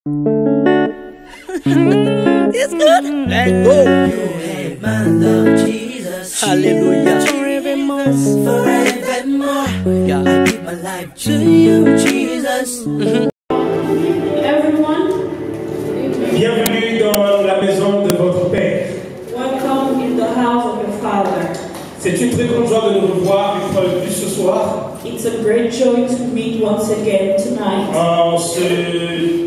It's good. Let go. You have my love, Jesus. Hallelujah. Forevermore. Yeah. I give my life to you, Jesus. Everyone, Bienvenue dans la maison de votre Père. welcome in the house of your Father. C'est une très grande joie de nous revoir une fois de plus ce soir. It's a great joy to meet once again tonight En ce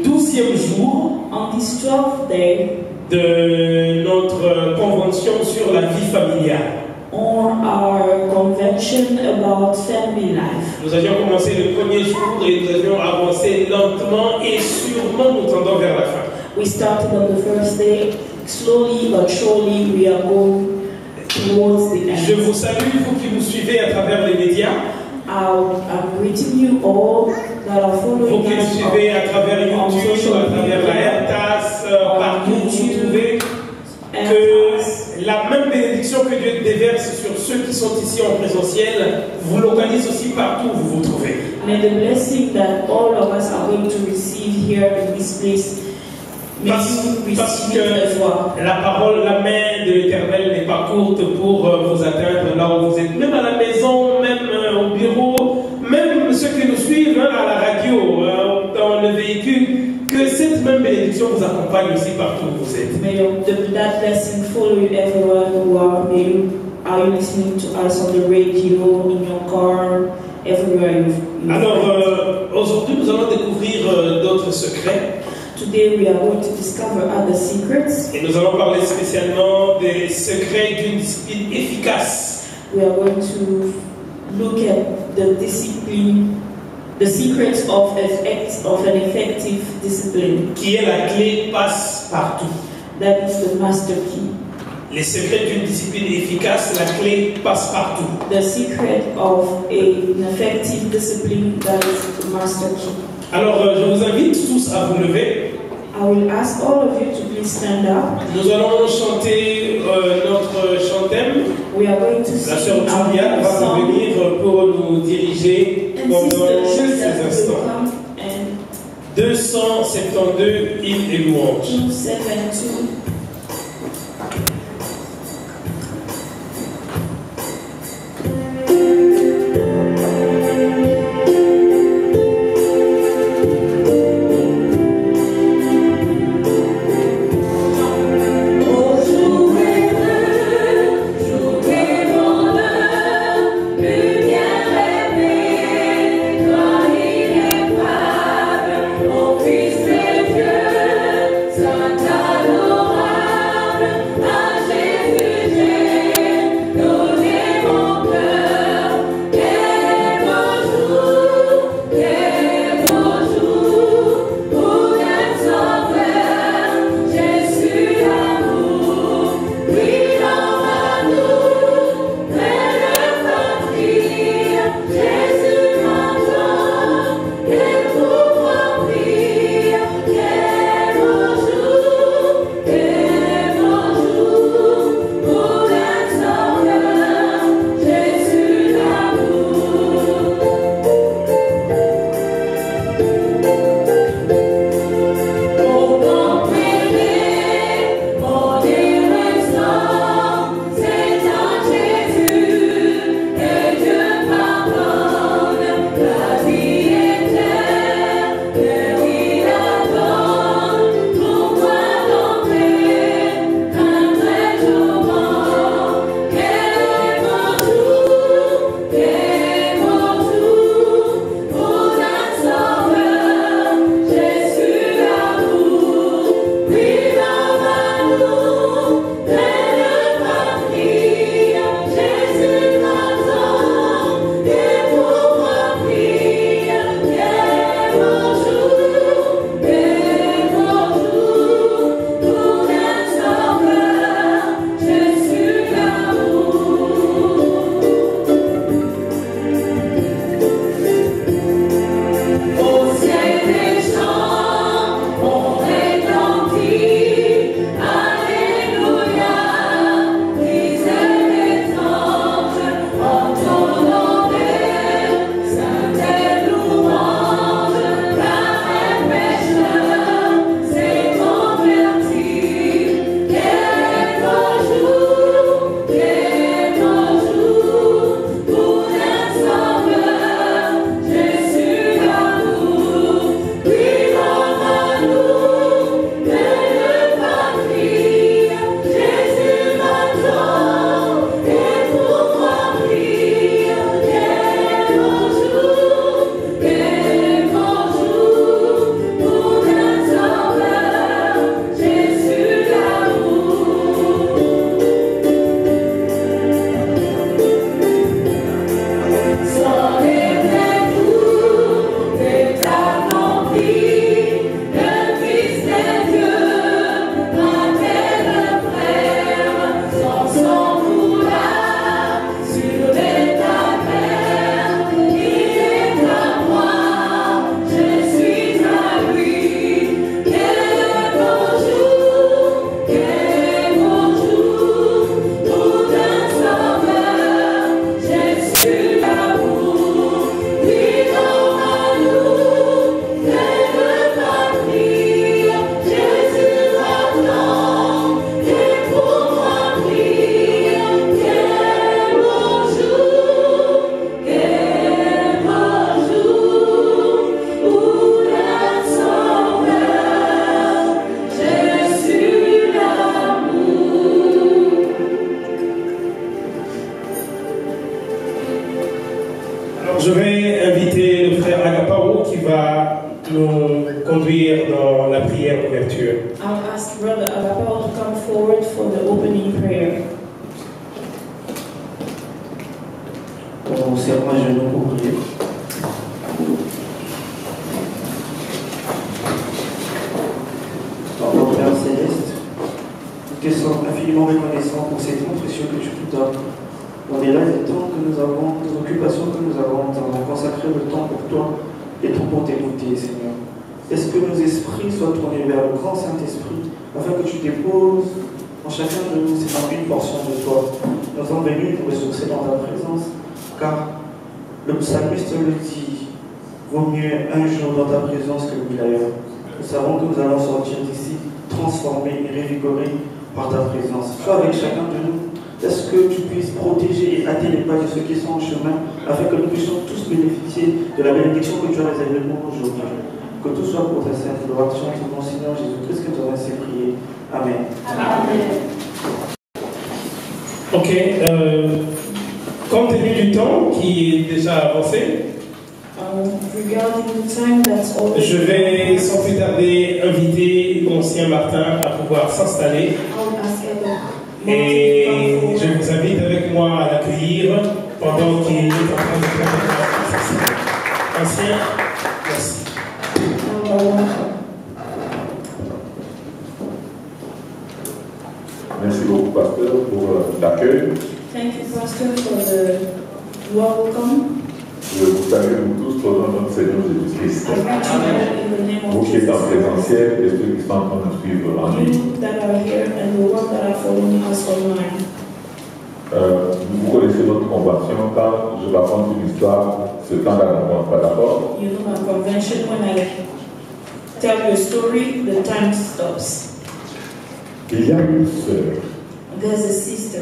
12e jour on this 12th day de notre convention sur la vie familiale. on our convention about family life. Nous avions commencé le premier jour et nous avions avancé lentement et sûrement nous tendons vers la fin. We started on the first day, slowly but surely we are going towards the Je end. vous salue, vous qui nous suivez à travers les médias, I'm greeting you all that are vous following qui nous us suivez à travers on YouTube, social à travers la media, RTAS, partout où vous vous trouvez. and Que la même bénédiction que Dieu déverse sur ceux qui sont ici en présentiel vous localise aussi partout où vous vous trouvez. may the blessing that all of us are going to receive here in this place, may you Parce receive it as well. que la parole, la main de l'Éternel n'est pas courte pour vous atteindre là où vous êtes, même à la maison, même au bureau, même ceux qui nous suivent à la radio, dans le véhicule, que cette même bénédiction vous accompagne aussi partout où vous êtes. May that blessing follow you everywhere you are. May you are you listening to us on the radio, in your car, everywhere you Alors aujourd'hui nous allons découvrir d'autres secrets. Today we are going to discover other secrets. Et nous allons parler spécialement des secrets d'une discipline efficace. We are going to look at the discipline, the secrets of an effective discipline. Qui est la clé passe-partout. That is the master key. Les secrets d'une discipline efficace, la clé passe-partout. The secret of an effective discipline, that is the master key. Alors je vous invite tous à vous lever. I will ask all of you to please stand up. Nous allons chanter notre chantème. We are going to La sing sœur Julia our va song. venir pour nous diriger And pendant Sister ces Julia will instants. come and 272 hymnes et louanges. 272. Fils de Dieu, Saint dans la prière d'ouverture. I'll ask Brother Agapao to come forward for the opening prayer. On serre à genoux pour prier. Pardon, Père Céleste, nous te sommes infiniment reconnaissants pour ces temps précieux que tu nous donnes. On est là, les temps que nous avons, les occupations que nous avons, nous avons consacré le temps pour toi et pour t'écouter, Seigneur. Est-ce que nos esprits soient tournés vers le grand Saint-Esprit, afin que tu déposes en chacun de nous, Seigneur, une portion de toi. Nous sommes venus pour ressourcer dans ta présence, car le psalmiste le dit, vaut mieux un jour dans ta présence que 1000 ailleurs. Nous savons que nous allons sortir d'ici transformés et revigorés par ta présence. Sois avec chacun de nous. Est-ce que tu puisses protéger et hâter les pas de ceux qui sont en chemin, afin que nous puissions tous bénéficier de la bénédiction que tu as réservée pour nous aujourd'hui. Que tout soit pour ta sainte gloire. Chante mon Seigneur Jésus-Christ que tu as ainsi prié. Amen. Amen. Ok, compte tenu du temps qui est déjà avancé, Regarding the time that's already je vais sans plus tarder inviter l'ancien Martin à pouvoir s'installer. I'll ask Edward Et to come je forward. vous invite avec moi à l'accueillir pendant qu'il est en train de faire la ancien, merci. Merci beaucoup, pasteur, pour l'accueil. Thank you, Pastor, for the welcome. Je vous salue vous tous au nom de notre Seigneur Jésus-Christ. I greet you all in the name Vous of qui êtes en Jesus. présentiel et ceux qui sont en train de suivre en ligne. You that are here and the one that are following us online. Vous connaissez notre convention. Quand je raconte une histoire, ce temps-là ne compte pas d'abord. You know my convention, when I tell you a story, the time stops. Il y a une sœur, There's a sister.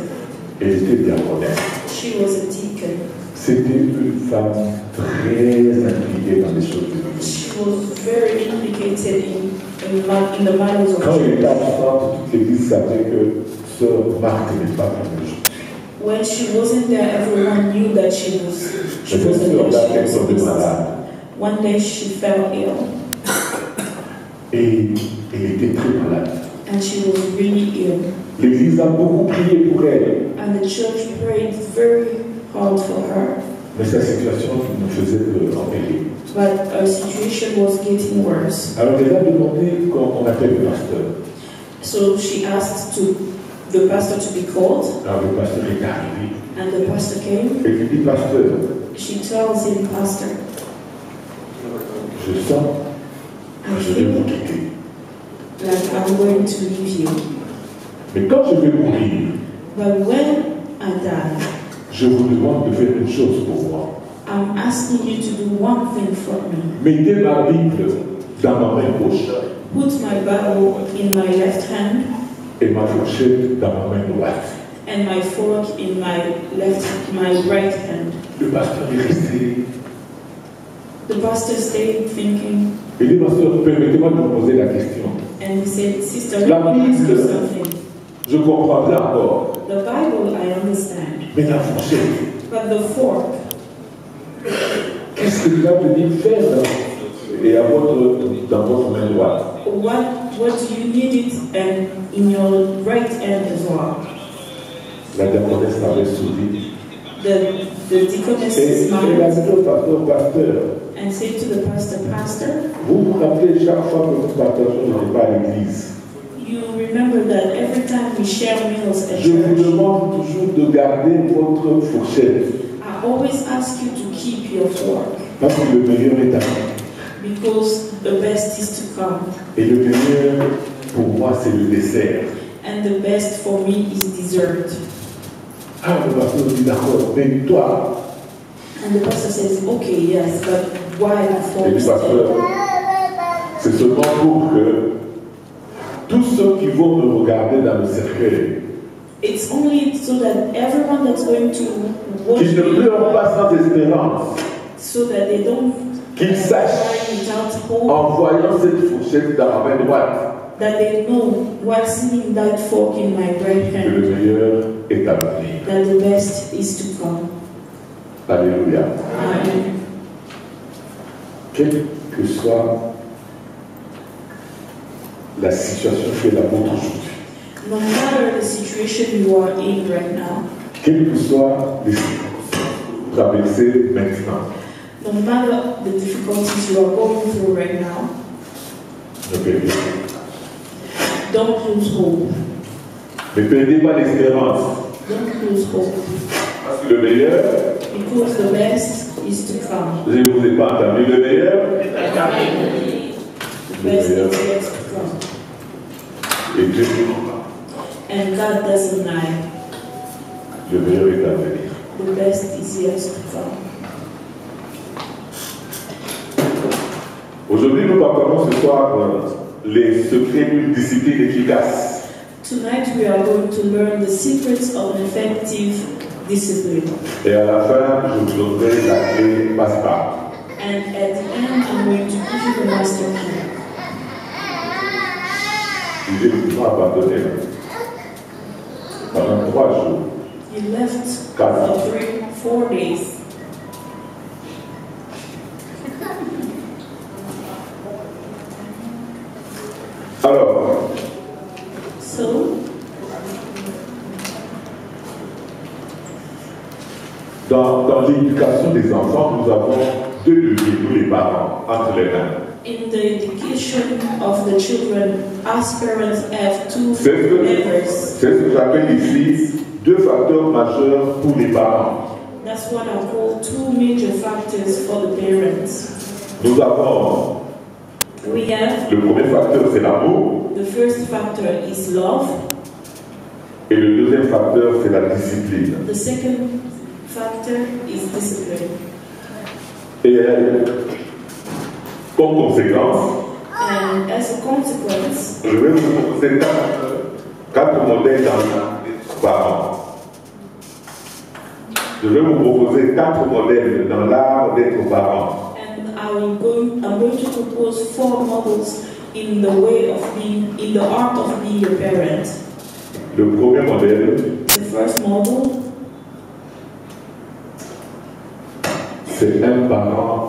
elle était diaconesse. She was a deacon. C'était une femme très impliquée dans les choses de Dieu. She was very implicated in the matters of Quand elle était church. absente, toute l'église savait que sœur Marthe n'est pas venue. When she wasn't there, everyone knew that she Mais cette wasn't there. sœur-là, She elle was tombait missing. malade. One day she fell ill, Et elle était très malade. and she was really ill. L'église a beaucoup prié pour elle. And the church prayed very hard for her. Mais sa situation ne faisait qu'empirer. But her situation was getting worse. Alors elle a demandé qu'on appelle le pasteur. So she asked the pastor to be called, Alors le pasteur est arrivé. and the pastor came. Et lui dit, pasteur, She tells him, Pastor, je sens I que je vais vous feel quitter. like I'm going to leave you. Mais quand je vais mourir, But when I die, je vous demande de faire une chose pour moi. I'm asking you to do one thing for me. Mettez ma Bible dans ma main gauche Put my Bible in my left hand et ma fourchette dans ma main droite. and my fork in my right hand. Le pasteur est resté. The pastor stayed thinking, Il dit, pasteur, permettez-moi de vous poser la question. and he said, Sister, La let me ask you Bible. something. Je comprendrai encore. The Bible, I understand. Mais la fourchette, But the fork, qu'est-ce qu'il va venir faire dans votre main droite? what do you need it and in your right hand as well? La diaconesse avait souri. The deaconess Et elle a smiled dit au pasteur, and said to the pastor, vous vous rappelez chaque fois que nous partageons le repas à l'église, you remember that every time we share meals at je vous church, demande toujours de garder votre fourchette. I always ask you to keep your fork Parce que le meilleur est à venir. because the best is to come. Et le meilleur, pour moi, c'est le dessert. And the best for me is dessert. Ah, le pasteur dit d'accord, mais toi, And the pastor says, okay, yes, but why the fork et le pasteur, instead? c'est seulement pour que tous ceux qui vont me regarder dans le cercueil, It's only so that everyone that's going to watch qu'ils ne pleurent pas sans espérance, so that they don't qu'ils sachent, cry without hope, en voyant cette fourchette dans ma main droite, that they know what's in that fork in my right que hand, le meilleur est à venir. that the best is to come. Alléluia. Amen. Quel que soit la situation qui est la vôtre aujourd'hui. No matter the situation you are in right now, Quelles que soient les circonstances que vous traversez maintenant, no matter the difficulties you are going through right now, ne perdez pas. don't lose hope. Ne perdez pas l'espérance. Don't lose hope. Parce que le meilleur, Because the best is to come. je ne vous ai pas entendu, le meilleur, The best is yet to come. et Dieu ne ment pas. And God doesn't lie. Le meilleur est à venir. The best is yet to come. Aujourd'hui, nous parlerons ce soir les secrets d'une discipline efficace. Tonight we are going to learn the secrets of an effective discipline. Et à la fin, je vous donnerai la clé passe-part. And at the end, I'm going to give you the master key. Il est toujours abandonné pendant 3 jours. He left God. for 4 days. Alors, So, dans l'éducation des enfants, nous avons 2 leviers, nous les parents, entre les mains. in the education of the children, us parents have two C'est levers. ce que j'appelle ici 2 facteurs majeurs pour les parents. That's what I call 2 major factors for the parents. Nous avons, We have le premier facteur, c'est l'amour, the first factor is love. et le deuxième facteur, c'est la discipline. The second factor is discipline. Et comme conséquence, And as a consequence, je vais vous proposer 4 modèles dans parents. Je vais vous proposer 4 modèles dans l'art d'être parent. and I'm going to propose 4 models in the way of being, in the art of being a parent. Le premier modèle, The first model c'est un parent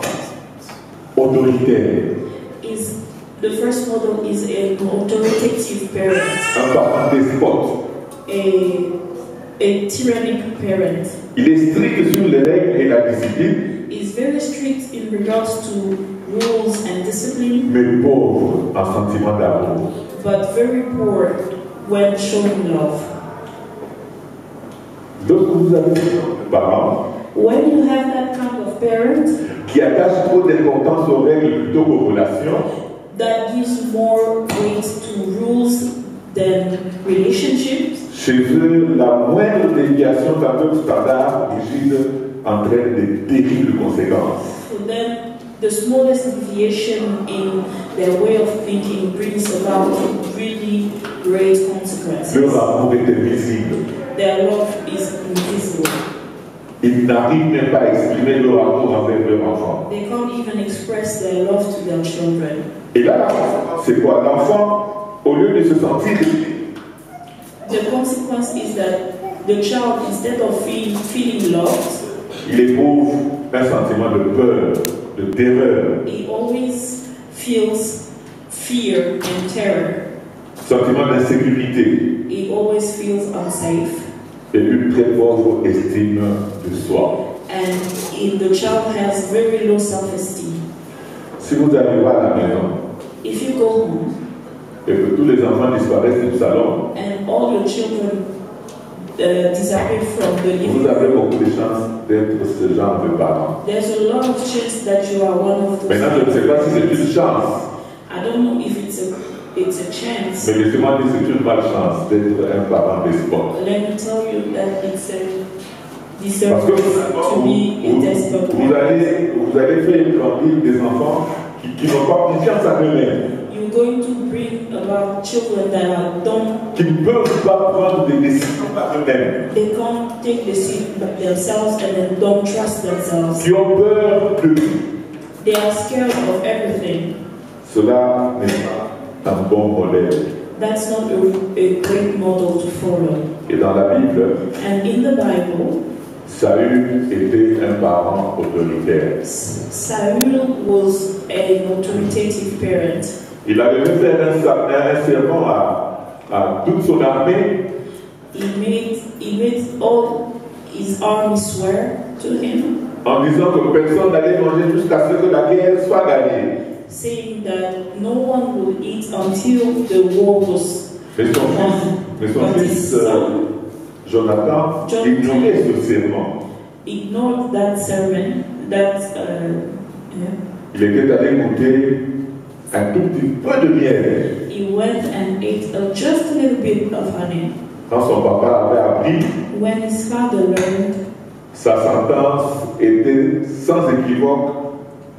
autoritaire, is the first model is an authoritative parent, un parent despote. a tyrannic parent. Il est strict sur les règles et la discipline, Is very strict in regards to rules and discipline, mais pauvre en sentiment d'amour. but very poor when showing love. Lorsque vous avez un parent When you have that kind of parent qui attache trop d'importance aux règles plutôt qu'aux relations, that gives more weight to rules than relationships, chez eux, la moindre déviation d'un autre standard rigide entraîne de terribles conséquences. for them, the smallest deviation in their way of thinking brings about really great consequences. Leur amour est invisible. Their love is invisible. Ils n'arrivent même pas à exprimer leur amour envers leur enfant. They can't even express their love to their children. Et là, c'est quoi? L'enfant, au lieu de se sentir, The consequence is that the child, instead of feeling loved, il éprouve un sentiment de peur, de terreur, he always feels fear and terror. sentiment d'insécurité He always feels unsafe. et une très pauvre estime de soi. And the child has very low self-esteem. Si vous arrivez à la maison If you go home et que tous les enfants disparaissent du salon, and all your children disappear from the living vous avez room, beaucoup de chances d'être ce genre de parent. there's a lot of chance that you are one of those. Maintenant, je ne sais pas si c'est une chance, I don't know if it's a chance. mais laissez-moi dire que c'est une malchance d'être un parent despote. Let me tell you that it's a Parce que deserve to be a desperate vous parent. allez faire grandir des enfants qui n'ont pas confiance en eux-mêmes, You're going to bring about children that qui ne peuvent pas prendre des décisions par eux-mêmes, they can't take decisions themselves and then don't trust themselves. qui ont peur de tout. They are scared of everything. Cela n'est pas un bon modèle. That's not a great model to follow. Et dans la Bible, And in the Bible, Saül était un parent autoritaire. Saul was an authoritative parent. Il avait fait faire un serment à toute son armée. He made all his army swear to him, En disant que personne n'allait manger jusqu'à ce que la guerre soit gagnée. saying that no one will eat until the war was Mais son won. But his fils son Jonathan ignorait ce serment. ignored that sermon. Il était allé goûter un tout petit peu de miel. He went and ate just a little bit of honey. Quand son papa avait appris, When his father learned, sa sentence était sans équivoque,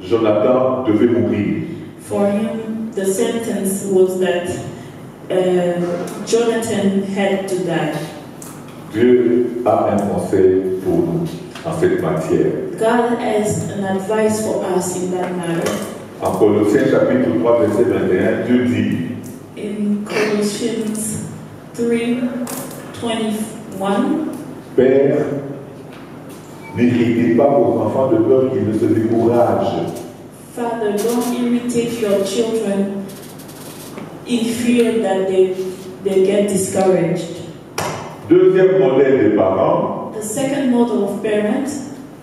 Jonathan devait mourir. for him, the sentence was that Jonathan had to die. Dieu a un conseil pour nous en cette matière. God has an advice for us in that matter. En Colossiens chapitre 3, verset 21, Dieu dit, In Colossians 3:21, Père, n'irritez pas vos enfants de peur qu'ils ne se découragent. Father, don't irritate your children in fear that they get discouraged. Deuxième modèle des parents, The second model of parents,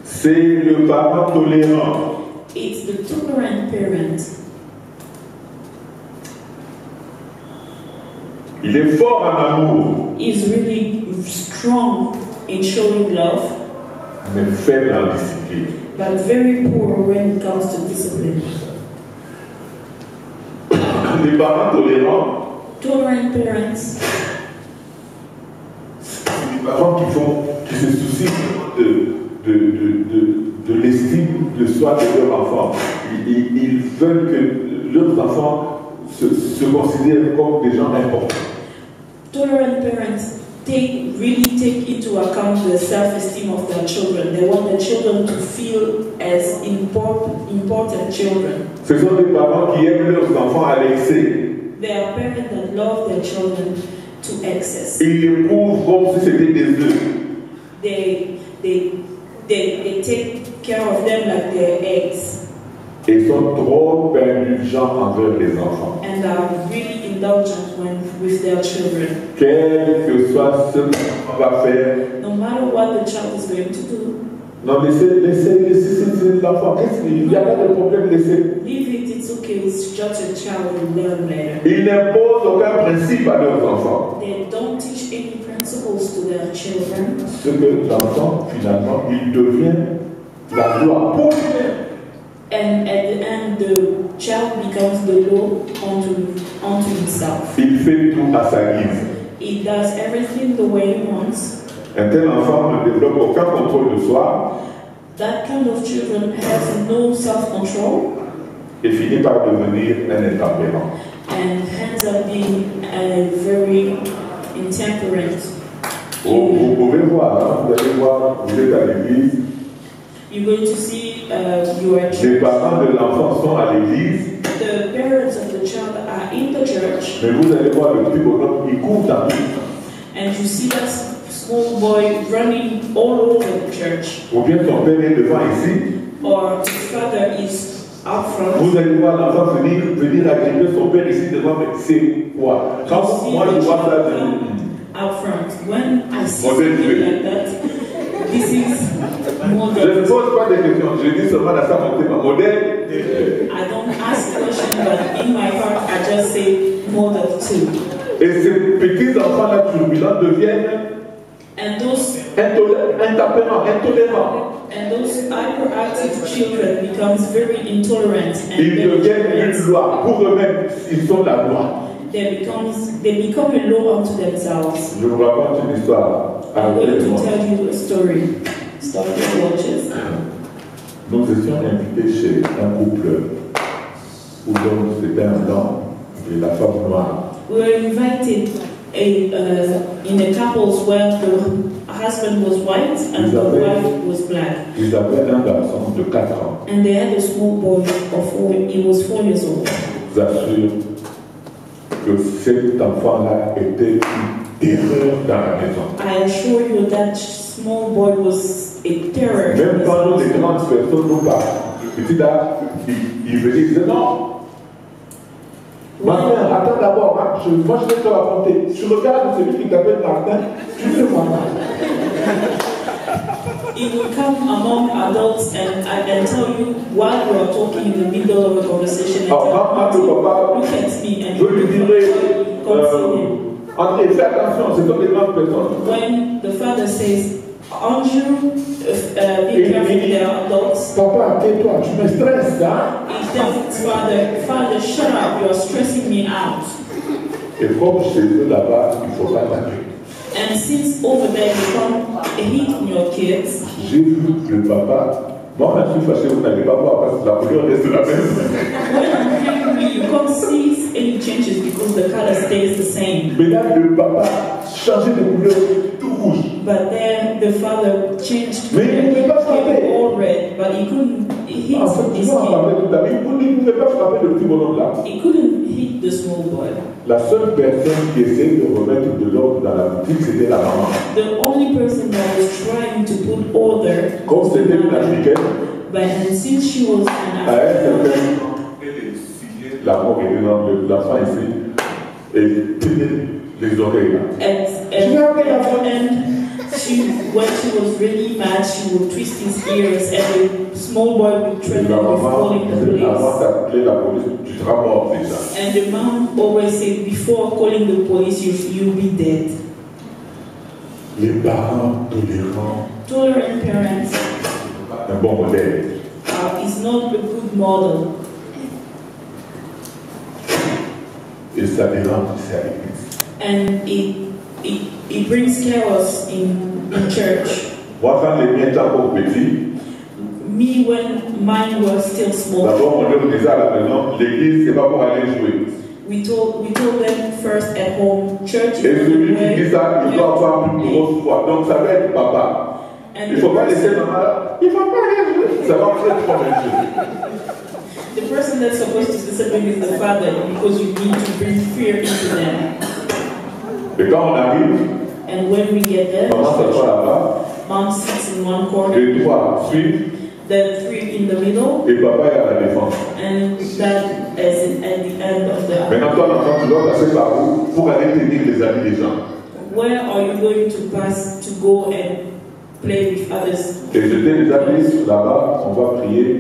c'est le parent tolérant. it's the tolerant parent. Il est fort en amour, He's really strong in showing love, mais faible en discipline. but very poor when it comes to discipline. Les parents tolérants, Tolerant parents, c'est les parents qui se soucient de l'estime de soi de leurs enfants. Ils veulent que leurs enfants se considèrent comme des gens importants. tolerant parents really take into account the self-esteem of their children. They want their children to feel as important children. Ce sont des parents qui aiment leurs enfants à l'excès. They are parents that love their children to excess. Ils les couvrent comme si c'était des œufs. They take care of them like their eggs Et sont trop indulgents envers les enfants. and are really indulgent with their children. Quel que soit ce qu'on va faire, No matter what the child is going to do, non, laissez l'enfant. Il n'y a pas de problème, laissez. leave it, it's okay, it's just a child, will learn later. Ils n'imposent aucun principe à leurs enfants. They don't teach any principles to their children. Ce que l'enfant, finalement, il devient la loi pour lui-même. And at the end, the child becomes the law unto himself. Il fait tout à sa guise. He does everything the way he wants. Un tel enfant ne développe aucun contrôle de soi That kind of children has no self-control et finit par devenir un intempérant. and ends up being very intemperate. Vous pouvez voir, hein, vous allez voir, vous êtes à l'église, You're going to see your les church. parents de l'enfant sont à l'église, The parents of the child are in the church, mais vous allez voir le petit bonhomme, il court dans tout. and you see that small boy running all over the church, Ou bien son père est devant ici, or his father is up front. vous allez voir l'enfant venir agripper son père ici devant, mais c'est quoi? Quand You see moi je the vois ça, child come up front. When I see Modèle something B. like that, this is je ne model. pose pas de questions, je dis seulement à ça mon thème, modèle. I don't ask questions, but in my heart I just say model too. Et ces petits enfants-là turbulents deviennent And those intolérants. and those hyperactive children becomes very intolerant and Ils very deviennent une ignorant. loi. Pour eux-mêmes, ils sont la loi. They become a law unto themselves. Je vous raconte une histoire. I'm going Avec to moi. tell you a story. Start with watches. Nous étions invités chez un couple où l'homme c'était un blanc et la femme noire. We were invited in a couples where the husband was white and the wife was black. Ils avaient un garçon de 4 ans. And they had a small boy of 4, he was 4 years old. Je vous assure que cet enfant-là était une terreur dans la maison. I assure you that small boy was a terror. in Même his quand les household. grandes personnes nous parlent, petit là, il venait dire non. Martin, attends d'abord, moi je vais te raconter. Tu regardes celui qui t'appelle Martin, tu ne le vois pas. He will come among adults and tell you while you are talking in the middle of a conversation and tell you, look at me, and you can't see him. André, fais attention, c'est comme des grandes personnes. When the father says, Andrew, be careful, they are adults. Papa, tais-toi, tu me stresses, hein? He tells Father, shut up, you are stressing me out. Et comme chez eux là-bas, il faut pas taper. And since over there you can't hit on your kids, j'ai vu le papa. Moi, je suis fâché, vous n'allez pas voir parce que la couleur reste la même. when I'm angry, you can't see any changes because the color stays the same. Mais là, le papa changeait de couleur tout rouge. But then the father changed Mais il ne pouvait pas frapper. all red, but he couldn't hit En fait, his tu vas en parler kid. tout à l'heure. Il ne pouvait pas frapper le petit bonhomme là. He couldn't hit the small boy. La seule personne qui essayait de remettre de l'ordre dans la boutique, c'était la maman. The only person that was trying to put order, Comme c'était une africaine, but and since she was an à elle, African, la mort était dans l'enfant ici, et les oreilles là. and when she was really mad, she would twist his ears, and the small boy would threaten La with maman calling the disait, avant police. d'appeler la police, tu seras mort déjà. And the mom always said, before calling the police, you'll be dead. Les parents tolérants, Tolerant parents un bon modèle. is not a good model, Et ça dérange ici à l'église. and it brings chaos in church. Moi, quand les miens étaient encore petits, Me, when mine was still small, d'abord, on leur disait à la maison, l'église, c'est pas pour aller jouer. we told them first at home, church is Et not celui where qui dit ça, il doit avoir une grosse foi. Donc, ça va être papa. and Il ne faut pas laisser maman là. Il ne va pas aller jouer. Ça va faire trop de choses. the person that's supposed to discipline is the father, because you need to bring fear into them. Et quand on arrive, And when we get there, maman s'assoit là-bas, mom sits in one corner, les trois suivent, the three in the middle, et papa est à la défense. and that is at the end of the. Maintenant, toi, l'enfant, tu dois passer par où pour aller tenir les amis des gens. Where are you going to pass to go and play with others? Et je t'ai déjà dit là-bas, on va prier,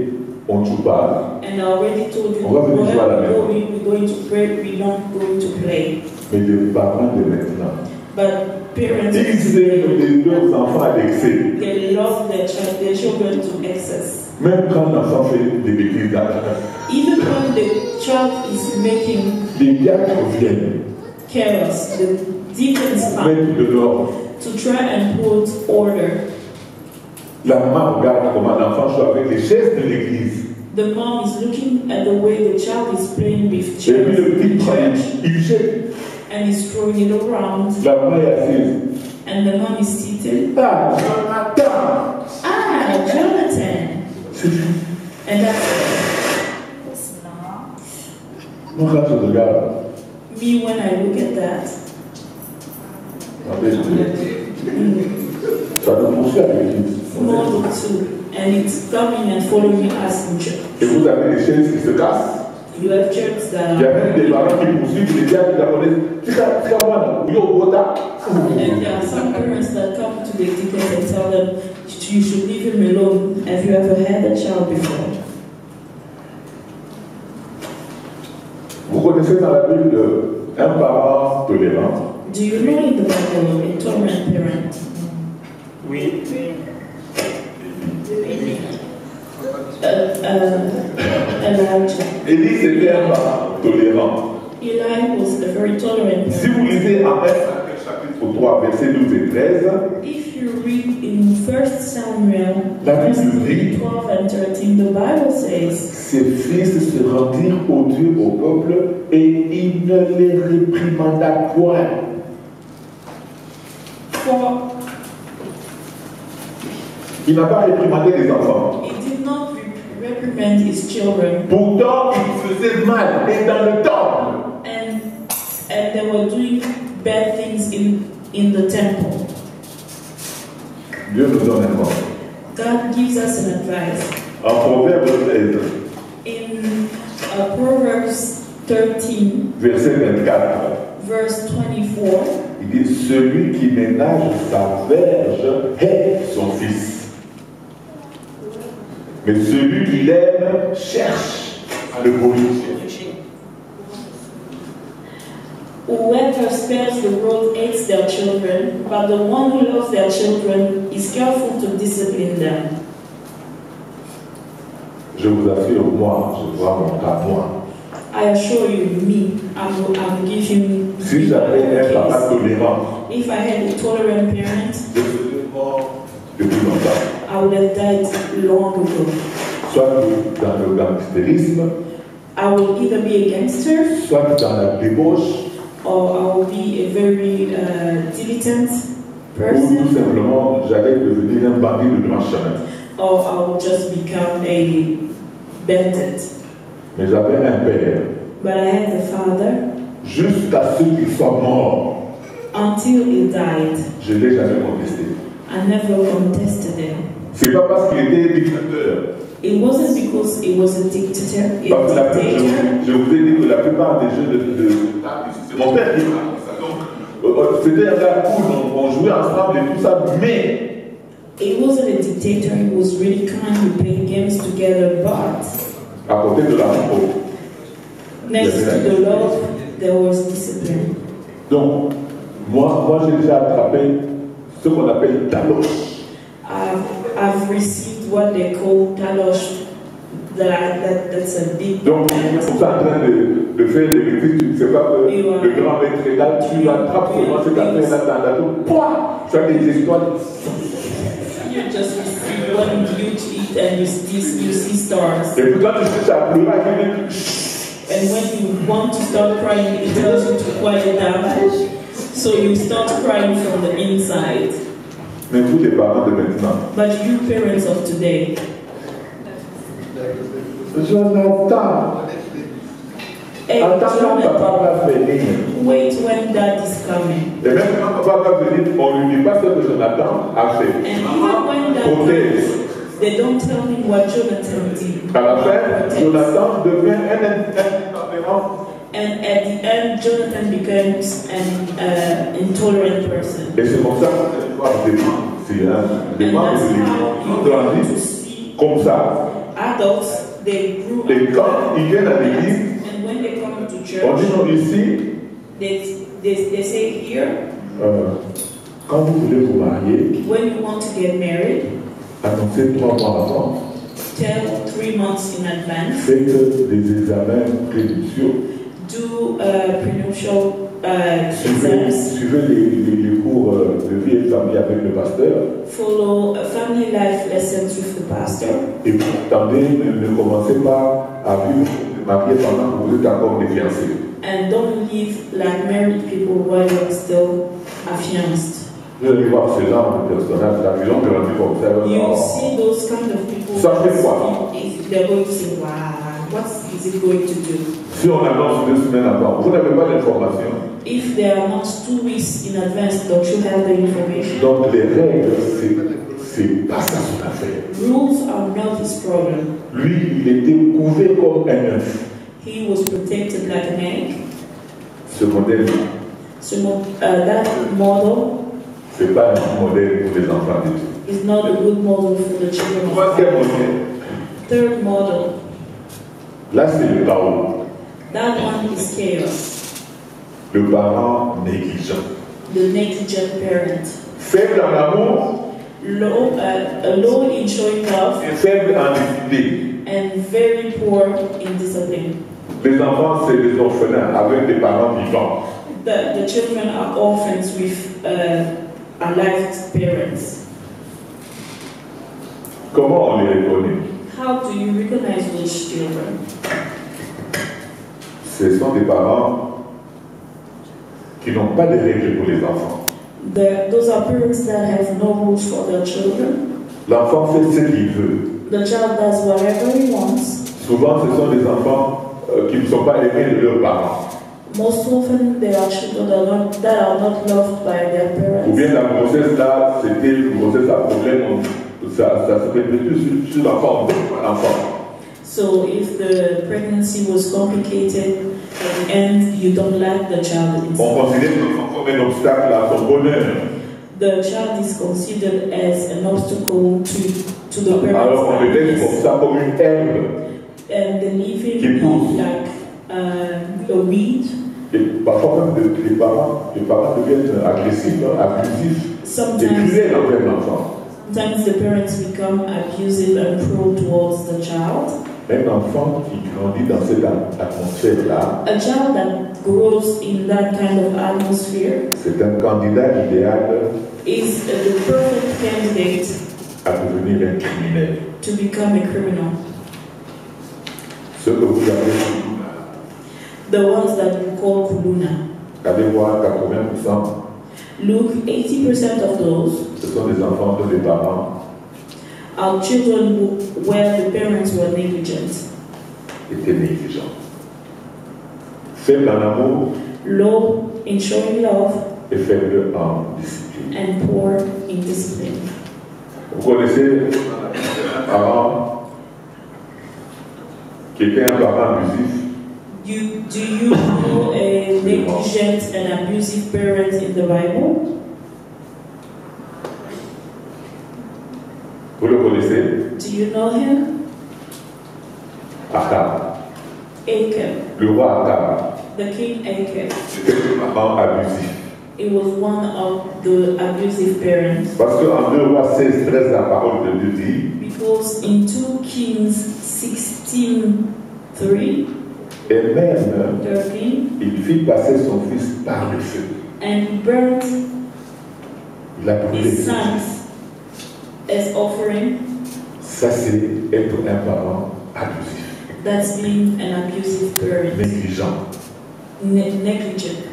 on ne joue pas. And I already told you, On va venir jouer à la maison. we're going to pray, we're not going to play. Mais les parents de maintenant, But parents, ils aiment leurs enfants à l'excès. they love their children to excess. Même quand l'enfant fait des bêtises d'argent, Even when the child is making les gars reviennent, chaos, the deacons come mettent de l'ordre. to try and put order. La maman regarde comment l'enfant joue avec les chaises de l'église. The mom is looking at the way the child is playing with Et chairs puis le petit in prend, church il jette. and is throwing it around. La maman est assise. And the mom is seated. Ah, Jonathan! Ah, Jonathan! C'est tout. And that's Moi, quand je regarde, me when I look at that. ça nous poursuit à l'église. Small book too. And it's coming and following us in church. Et vous avez des chaises qui se cassent. You have churches that Il y a are. même des parents qui poursuivent les gars qui connaissent. And there are some parents that come to the deacons and tell them, you should leave him alone. Have you ever had a child before? Vous connaissez dans la Bible un parent tolérant. Do you know in the Bible a tolerant parent? Oui. Elijah. Élie, c'était un parent tolérant. Eli was a very tolerant Si vous parent. lisez en 1 Samuel chapitre 3, versets 12 et 13, If you read in 1 Samuel La Bible dit, 12 and 13, the Bible says, ses fils se rendirent odieux au peuple et il ne les réprimanda point. for Il n'a pas réprimandé les enfants. he did not reprimand his children, Pourtant, il faisait mal. Et dans le temple, and they were doing bad things in the temple. Dieu nous donne un mot. God gives us an advice. En Proverbe 13, In Proverbs 13, verset 24. verse 24. Il dit, celui qui ménage sa verge est son fils. Mais celui qui l'aime cherche à le corriger. Whoever spares the rod hates their children, but the one who loves their children is careful to discipline them. Je vous assure, moi, je vois mon cas, moi. I assure you, me, I'm giving. Si j'avais un papa tolérant, If I had a tolerant parent, je serais mort depuis longtemps. I would have died long ago. Soit dans le gangstérisme, I will either be a gangster soit dans la débauche, or I will be a very diligent ou tout person, simplement j'allais devenir un bandit de grand chemin. or I will just become a bandit. Mais j'avais un père, But I had a father jusqu'à ce qu'il soit mort, until he died. je ne l'ai jamais contesté. I never contested him. C'est pas parce qu'il était dictateur. It wasn't because he was a dictator. Parce que je A dictator. vous ai dit que la plupart des jeux c'est mon père qui m'a ça. Donc, c'était un gars cool, on jouait ensemble et tout ça, mais He wasn't a dictator. He was really kind. We played games together, but à côté de l'amour. next to the love, there was discipline. Donc, moi j'ai déjà attrapé ce qu'on appelle taloche. I've received what they call talosh. That's a big. Donc, on est en train de faire des bêtises, tu ne sais pas que le grand maître est là, tu attrapes seulement cette affaire-là dans la tête, pouah, tu as des histoires. You just receive what you eat and you see stars. Et puis quand tu cherches à pleurer, And when you want to start crying, it tells you to quiet down. So you start crying from the inside. mais vous les parents de maintenant, But you parents of today, Jonathan, hey, attends quand papa va venir. wait when dad is coming. Et même quand papa va venir, on ne lui dit pas ce que Jonathan a fait. And even when dad Protège. comes, they don't tell him what Jonathan did. À la fin, Jonathan devient un indifférent. And at the end, Jonathan becomes an intolerant person. Et c'est comme ça que l'histoire dépend. C'est un And dépend that's de how l'église. you Ils want to grandissent see comme ça. adults. They grew up. Et quand ils viennent à l'église, And when they come to on dit church, non, ici, they say here, quand vous voulez vous marier, when you want to get married, annoncez 3 mois avant. tell 3 months in advance. Faites des examens prénuptiaux. Do prenuptial exams. Suivez les cours de vie et de famille avec le pasteur. Follow family life lessons with the pastor. Et puis, attendez, ne commencez pas à vivre marié pendant que vous êtes encore des fiancés. And don't live like married people while you're still affianced. Vous allez voir ce genre de personnages, la vision de la vie comme ça. You see those kind of people. Ça fait quoi? If they're going to say, wow, what is it going to do? Si on annonce 2 semaines avant, vous n'avez pas l'information. If they are not 2 weeks in advance, don't you have the information? Donc les règles, c'est pas ça son affaire. Rules are not his problem. Lui, il était couvert comme un œuf. He was protected like an egg. Ce modèle, So that model c'est pas un modèle pour les enfants du tout. is not a good model for the children of Troisième God. modèle, Third model, là c'est le chaos. that one is chaos. Le parent négligent. The negligent parent. Faible en amour, Low in showing love et faible en discipline. and very poor in discipline. Les enfants, c'est des orphelins avec des parents vivants. The children are orphans with alive parents. Comment on les reconnaît? How do you recognize those children? Ce sont des parents qui n'ont pas de règles pour les enfants. Those are parents that have no rules for their children. L'enfant fait ce qu'il veut. The child does whatever he wants. Souvent, ce sont des enfants qui ne sont pas aimés de leurs parents. Most often, they are children that are not loved by their Ou parents. bien la grossesse là, c'était une grossesse à problème, ça se répétait sur l'enfant, l'enfant. So if the pregnancy was complicated, at the end you don't like the child. On considère l'enfant comme un obstacle à son bonheur. The child is considered as an obstacle to the parents' Alors on le laisse comme happiness. ça, comme une herbe. And they leave Qui him pousse. like a weed. Et parfois même les parents deviennent agressifs, abusifs, et Sometimes cruels envers l'enfant. Sometimes the parents become abusive and cruel towards the child. Un enfant qui grandit dans cette atmosphère-là, A child that grows in that kind of atmosphere c'est un candidat idéal is the perfect candidate à devenir un criminel. to become a criminal. Ce que vous avez, The ones that we call kuluna. allez voir 80%, Look, 80% of those ce sont des enfants dont les parents are children where the parents were negligent, étaient négligents. Faible en amour low in showing love, et faible en discipline. and poor in discipline. Vous connaissez un parent qui était un parent abusif? Do you know a negligent and abusive parent in the Bible? Vous le connaissez? Do you know him? Akab. Achan, Le roi Akab. the king Achan. C'était un parent abusif. It was one of the abusive parents. Parce qu'en 2 Rois 16, 13, la parole de Dieu dit, Because in 2 Kings 16:3, et même 13, il fit passer son fils par le feu. and he burnt Il a brûlé. his sons as offering. Ça, c'est être un parent abusif, That's being an abusive parent, négligent. negligent.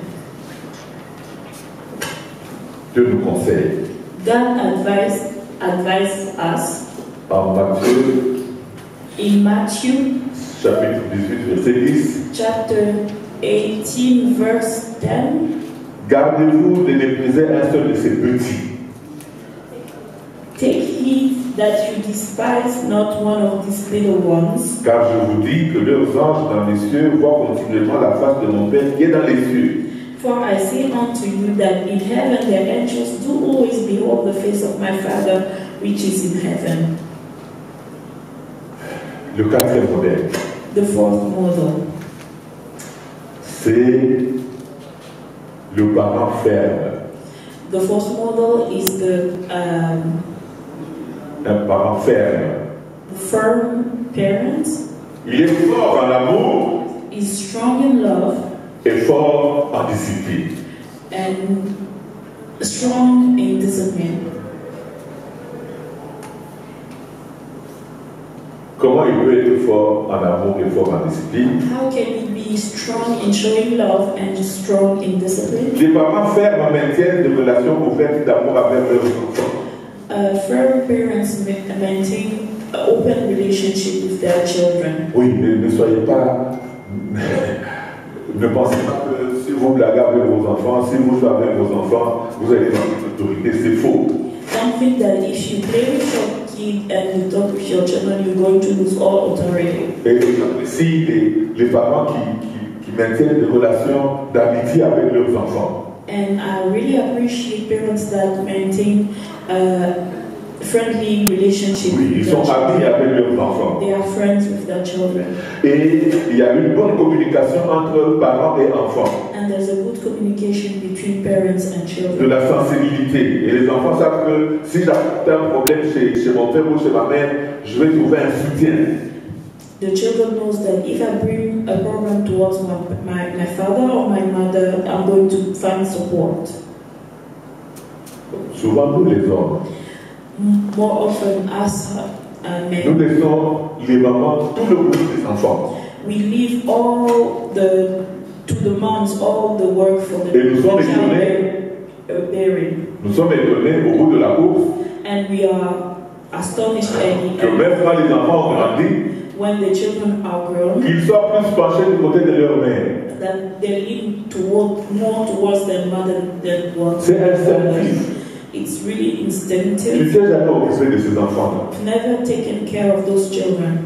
Dieu nous conseille God advised us en Matthieu, in Matthew chapitre 18, verset 10, chapter 18, verse 10. gardez-vous de mépriser un seul de ces petits. Take heed that you despise not one of these little ones, Car je vous dis que leurs anges dans les cieux voient continuellement la face de mon Père qui est dans les cieux. for I say unto you that in heaven their angels do always behold the face of my Father which is in heaven. Le quatrième modèle, The fourth model, c'est le parent ferme. the fourth model is the Un parent ferme. firm parent. Il est fort en amour Is strong in love et fort en discipline. and strong in discipline. Comment il peut être fort en amour et fort en discipline? How can he be strong in showing love and strong in discipline? Les parents fermes maintiennent des relations ouvertes d'amour avec leurs enfants. Firm parents maintain an open relationship with their children. Oui, mais ne soyez pas. Ne pensez pas que si vous blaguez avec vos enfants, si vous jouez avec vos enfants, vous allez dans l'autorité. C'est faux. Don't think that if you play with your kid and you talk with your children, you're going to lose all authority. Et si les parents qui maintiennent des relations d'amitié avec leurs enfants, And I really appreciate parents that maintain a friendly relationship oui, ils with sont their amis children. avec leurs enfants. They are friends with their children. Et il y a une bonne communication entre parents et enfants, And there's a good communication between parents and de children. la sensibilité. Et les enfants savent que si j'ai un problème chez mon père ou chez ma mère, je vais trouver un soutien. The children knows that if I bring a problem towards my father or my mother, I'm going to find support. Souvent, nous les hommes, More often as nous men, laissons les mamans tout le boulot des enfants. we leave to the moms all the work for the Et nous sommes child étonnés. bearing. Nous sommes étonnés au bout de la course And we are astonished que même quand les enfants ont grandi, when the children are grown, qu'ils soient plus penchés du côté de leur mère. that they lean more towards their mother than what C'est instinctif. it's really Tu instinctive. ne t'es jamais occupé de ces enfants-là. I've never taken care of those children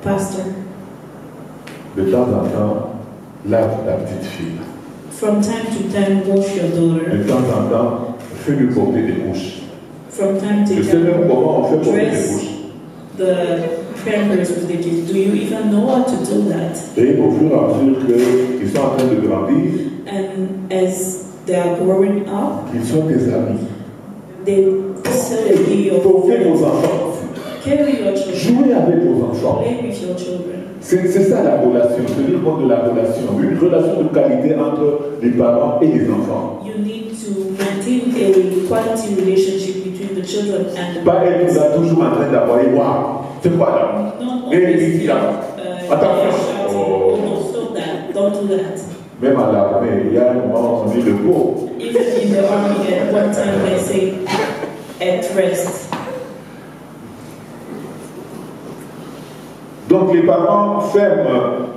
Pastor, de temps en temps, lave ta petite fille. from time to time, wash your daughter. De temps en temps, fais-lui porter des couches. From time to Je sais même time, comment on fait porter des dress couches. the pampers with the kids. Do you even know how to do that? Et au fur et à mesure qu'ils sont en train de grandir, And as they are growing up, qu'ils sont tes amis. they still be your Portez vos friends. enfants. Carry your children. Jouez avec vos enfants. Play with your children. C'est ça la relation, c'est le mot de la relation. Une relation de qualité entre les parents et les enfants. You need to maintain a quality relationship between the children and the Pas être parents. là toujours en train d'avoir waouh, c'est quoi là? Not Et always ici be, là. shouting, Attention. oh no, stop that, don't do that. Même à l'armée, il y a un moment où on dit le pot. Even in the army, at one time they say, at rest. Donc les parents fermes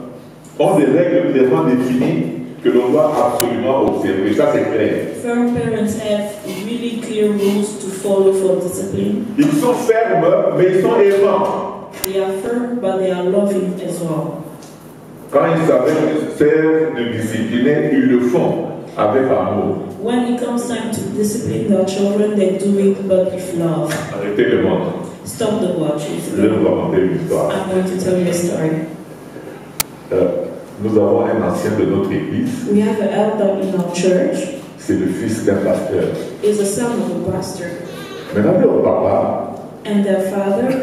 ont des règles clairement définies que l'on doit absolument observer. Ça c'est clair. Firm parents have really clear rules to follow for discipline. Ils sont fermes, mais ils sont aimants. They are firm, but they are loving as well. Quand ils savent faire de discipliner, ils le font avec amour. When it comes time to discipline their children, they do it but with love. Arrêtez le monde. Stop the watches. Je vais vous raconter une histoire. I'm going to tell you a story. Nous avons un ancien de notre église. We have an elder in our church. C'est le fils d'un pasteur. He's a son of a pastor. Maintenant, leur papa, And their father,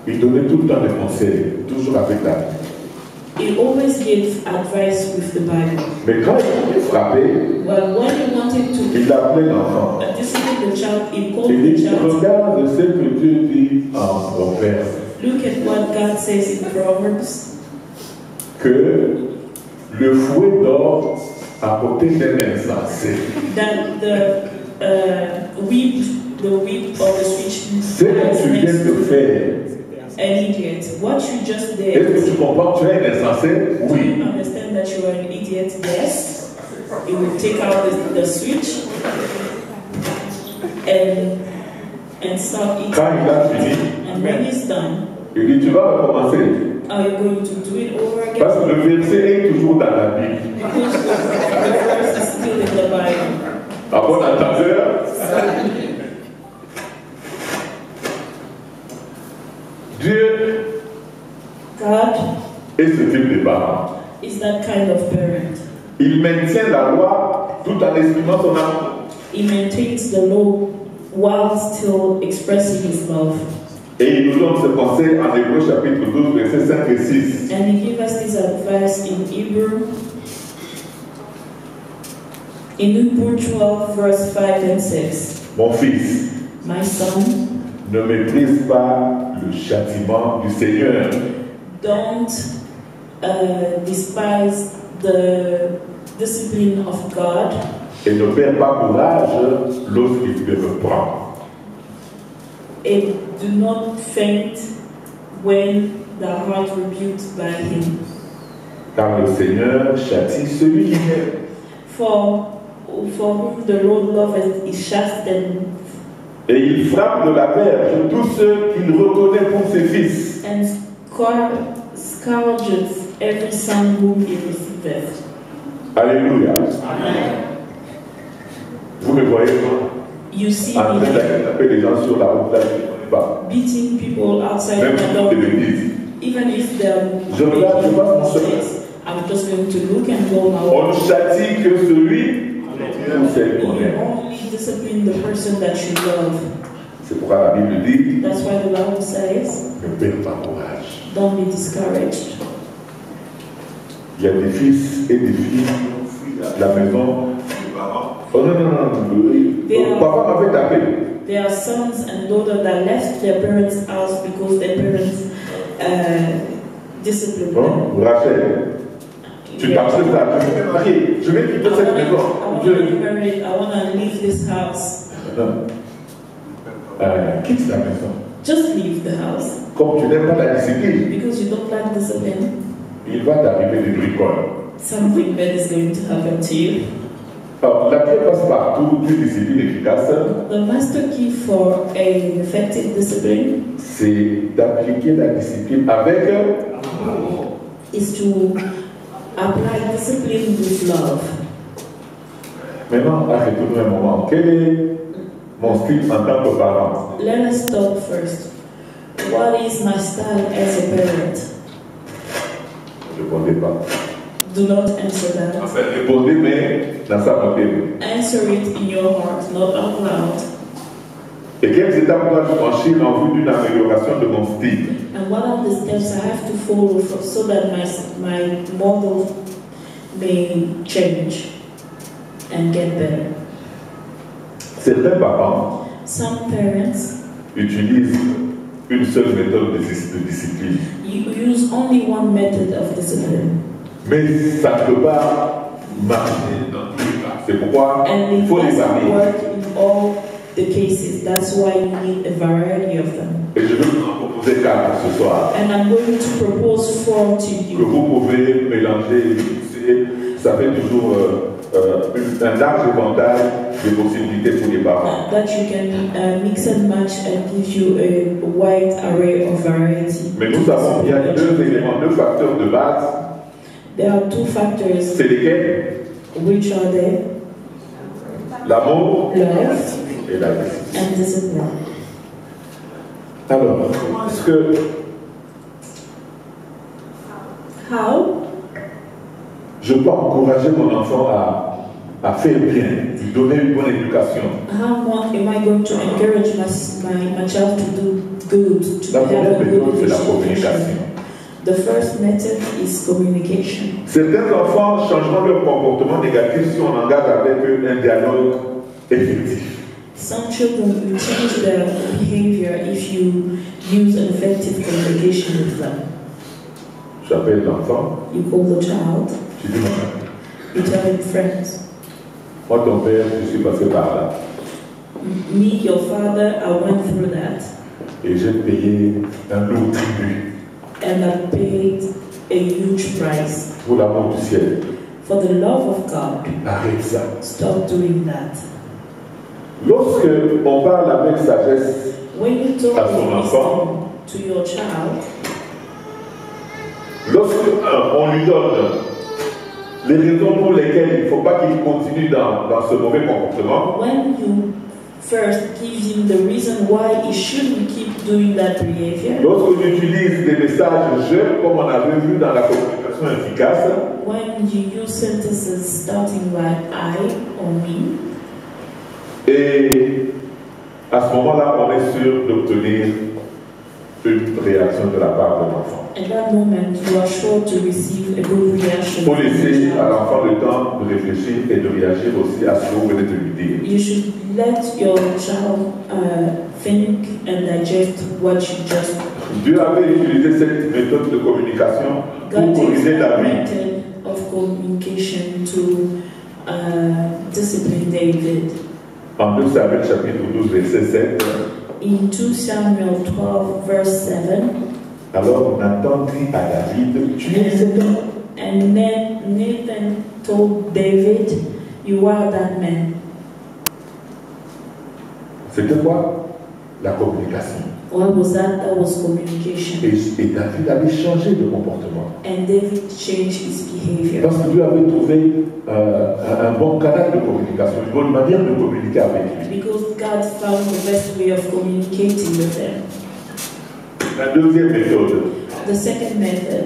il donnait tout le temps des conseils, toujours avec la Bible. he always gave advice with the Bible. Mais quand il était frappé, But when he wanted to il appelait l'enfant. discipline the child, he called Il the dit, child. regarde ce que Dieu dit en Proverbe, Look at what God says in Proverbs. que le fouet dort à côté d'un insensé. That the whip or the switch Ce que tu viens de faire, an idiot. What you just est-ce que did. tu comprends que tu es un insensé? Do Oui. you understand that you are an idiot? Yes. It will take out the switch and start eating. Quand il a fini, And when he's done, il dit, tu vas recommencer. are you going to do it over again? Parce que le verset est toujours dans la Bible. Because the verse is still in the Bible. À bon entendeur, Dieu God est ce type de parent. is that kind of parent. Il maintient la loi tout en exprimant son amour. He maintains the law while still expressing his love. Et il nous donne ce conseil en Hébreux chapitre 12, versets 5 et 6. And he gave us this advice in Hebrew 12, verse 5 and 6. Mon fils, My son, ne méprise pas le châtiment du Seigneur, don't despise the discipline of God et ne perds pas courage lorsqu'il te reprend. and do not faint when thou art rebuked by him. Car le Seigneur châtie celui qui aime, For whom the Lord loveth is chastened, et il frappe de la verge tous ceux qu'il reconnaît pour ses fils. and scourges every son whom he receiveth. Alléluia. Vous me voyez moi You see en train me d'attraper les gens sur la route, là, je ne connais pas. beating people outside Même my si door, c'est l'église. even if they're Je regarde, je passe mon making chemin. mistakes. I'm just going to look and go my On way. ne châtie que celui qu'on sait qu'on You aime. only discipline the person that you love. C'est pourquoi la Bible dit That's why the Bible says, ne perds pas courage. don't be discouraged. Il y a des fils et des filles qui ont fui la maison des parents. Oh non, non, non, non. Papa m'avait tapé. There are sons and daughters that left their parents' house because their parents disciplined them. Bon, Rachel, tu t'acceptes ça, je vais me marier, je vais quitter cette maison. I want to be married. I want to leave this house. Non. Quitte la maison. Just leave the house Comme tu n'aimes pas la discipline, because you don't like discipline. il va t'arriver des bricoles. Something bad is going to happen to you. Alors, la clé passe partout d'une discipline efficace, The master key for an effective discipline c'est d'appliquer la discipline avec is to apply discipline with love. Maintenant, arrêtons-nous un moment. Quel est mon style en tant que parent? Let us stop first. What is my style as a parent? Ne répondez pas. Do not answer that. Enfin, répondez, mais dans sa montée. Answer it in your heart, not out loud. Et quelles étapes dois-je franchir en vue d'une amélioration de mon style? And what are the steps I have to follow so that my model may change and get better? Certains parents Some parents utilisent une seule méthode de discipline. use only one method of discipline. Mais ça ne peut pas marcher dans tous les cas. C'est pourquoi And il it faut les doesn't varier. work in all the cases. That's why you need a variety of them. Et je vais vous en proposer 4 ce soir. And I'm going to propose 4 to Que you. vous pouvez mélanger et mixer. Ça fait toujours un large éventail de possibilités pour les parents. That you can mix and match and give you a wide array of variety. Mais nous savons qu'il y a 2 éléments, 2 facteurs de base. There are 2 factors. C'est lesquels? Which are they? L'amour Love et la discipline. and discipline. Alors, comment est-ce que How je peux encourager mon enfant à faire bien, lui donner une bonne éducation? am I going to encourage my child to do good, to La have première a méthode, good c'est la education? communication. The first method is communication. Certains enfants changeront leur comportement négatif si on engage avec eux un dialogue effectif. Some children will change their behavior if you use an effective communication with them. J'appelle l'enfant, You call the child, je dis maman, you tell him, friends, moi ton père, je suis passé par là me, your father, I went through that, et j'ai payé un lourd tribut and I paid a huge price. pour l'amour du ciel. For the love of God, Arrête ça. stop doing that. Lorsque on parle avec sagesse, When you talk À son with enfant. wisdom to your child, lorsque on lui donne les raisons pour lesquelles il ne faut pas qu'il continue dans ce mauvais comportement, when you first give him the reason why he shouldn't keep doing that behavior, lorsqu'on utilise des messages jeunes, comme on avait vu dans la communication efficace, when you use sentences starting like I or me, et à ce moment-là, on est sûr d'obtenir une réaction de la part de l'enfant. at that moment you are sure to receive a good reaction. Il faut from laisser the à child. l'enfant le temps de réfléchir et de réagir aussi à ce que vous venez de lui dire. You should let your child think and digest what you just. Dieu avait utilisé cette méthode de communication pour God used corriger that David. method of communication to discipline David. En 2 Samuel chapitre 12 verset 7, In 2 Samuel 12 verse 7, alors Nathan dit à David, tu es cet homme. and then Nathan told David, "You are that man." C'était quoi? La communication. What was that? That was communication. Et David avait changé de comportement. And David changed his behavior Parce que Dieu avait trouvé un bon canal de communication, une bonne manière de communiquer avec lui. because God found the best way of communicating with them. La deuxième méthode, The second method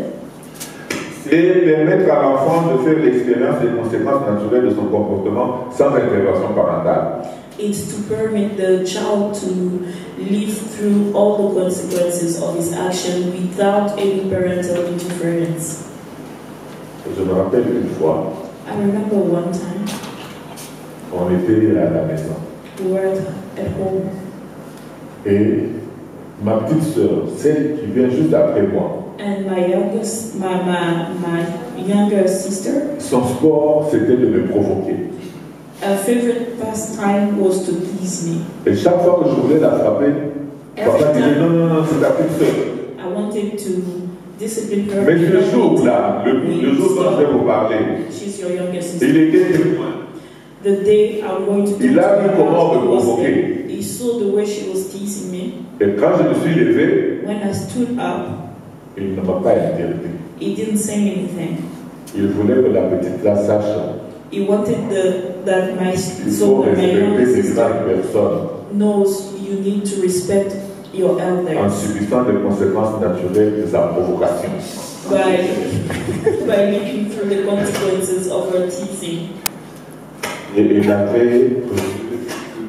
c'est permettre à l'enfant de faire l'expérience des conséquences naturelles de son comportement sans intervention parentale. is to permit the child to live through all the consequences of his action without any parental interference. Je me rappelle une fois, I remember one time on était à la maison we were at home et ma petite soeur, celle qui vient juste après moi, and my younger sister, son sport c'était de me provoquer. her favorite pastime was to tease me. Et chaque fois que je voulais la frapper, papa disait non, non, non, c'est ta petite soeur. I wanted to discipline her. Mais le jour là, le jour dont je vais vous parler, She's your younger sister. il était témoin. The the day I'm going to Il a vu comment me he was provoquer. there. He saw the way she was teasing me. Et quand je me suis levé, When I stood up, il ne m'a pas interrompu. he didn't say anything. Il voulait que la petite là sache He wanted that my qu'il so faut that my younger respecter ces sister grandes personnes knows you need to respect your en elders subissant les conséquences naturelles de sa provocation. by looking through the consequences of her teasing. Et il avait une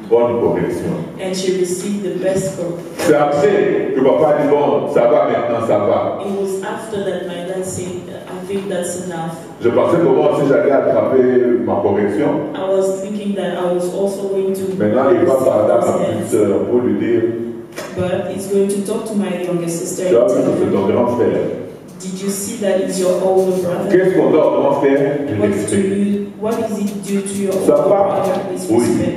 bonne correction. And she received the best C'est après que papa dit bon, ça va maintenant, ça va. It was after that my dad said, I think that's enough. Je pensais que bon, si j'allais attraper ma correction, I was thinking that I was also going to maintenant il va parler à ma petite sœur pour lui dire, but he's going to talk to my younger sister tu as and vu tell que c'est ton her, grand frère. did you see that it's your older brother? Qu'est-ce qu'on doit au grand frère? What is it due to your Ça older va? brother? Is Oui. respect.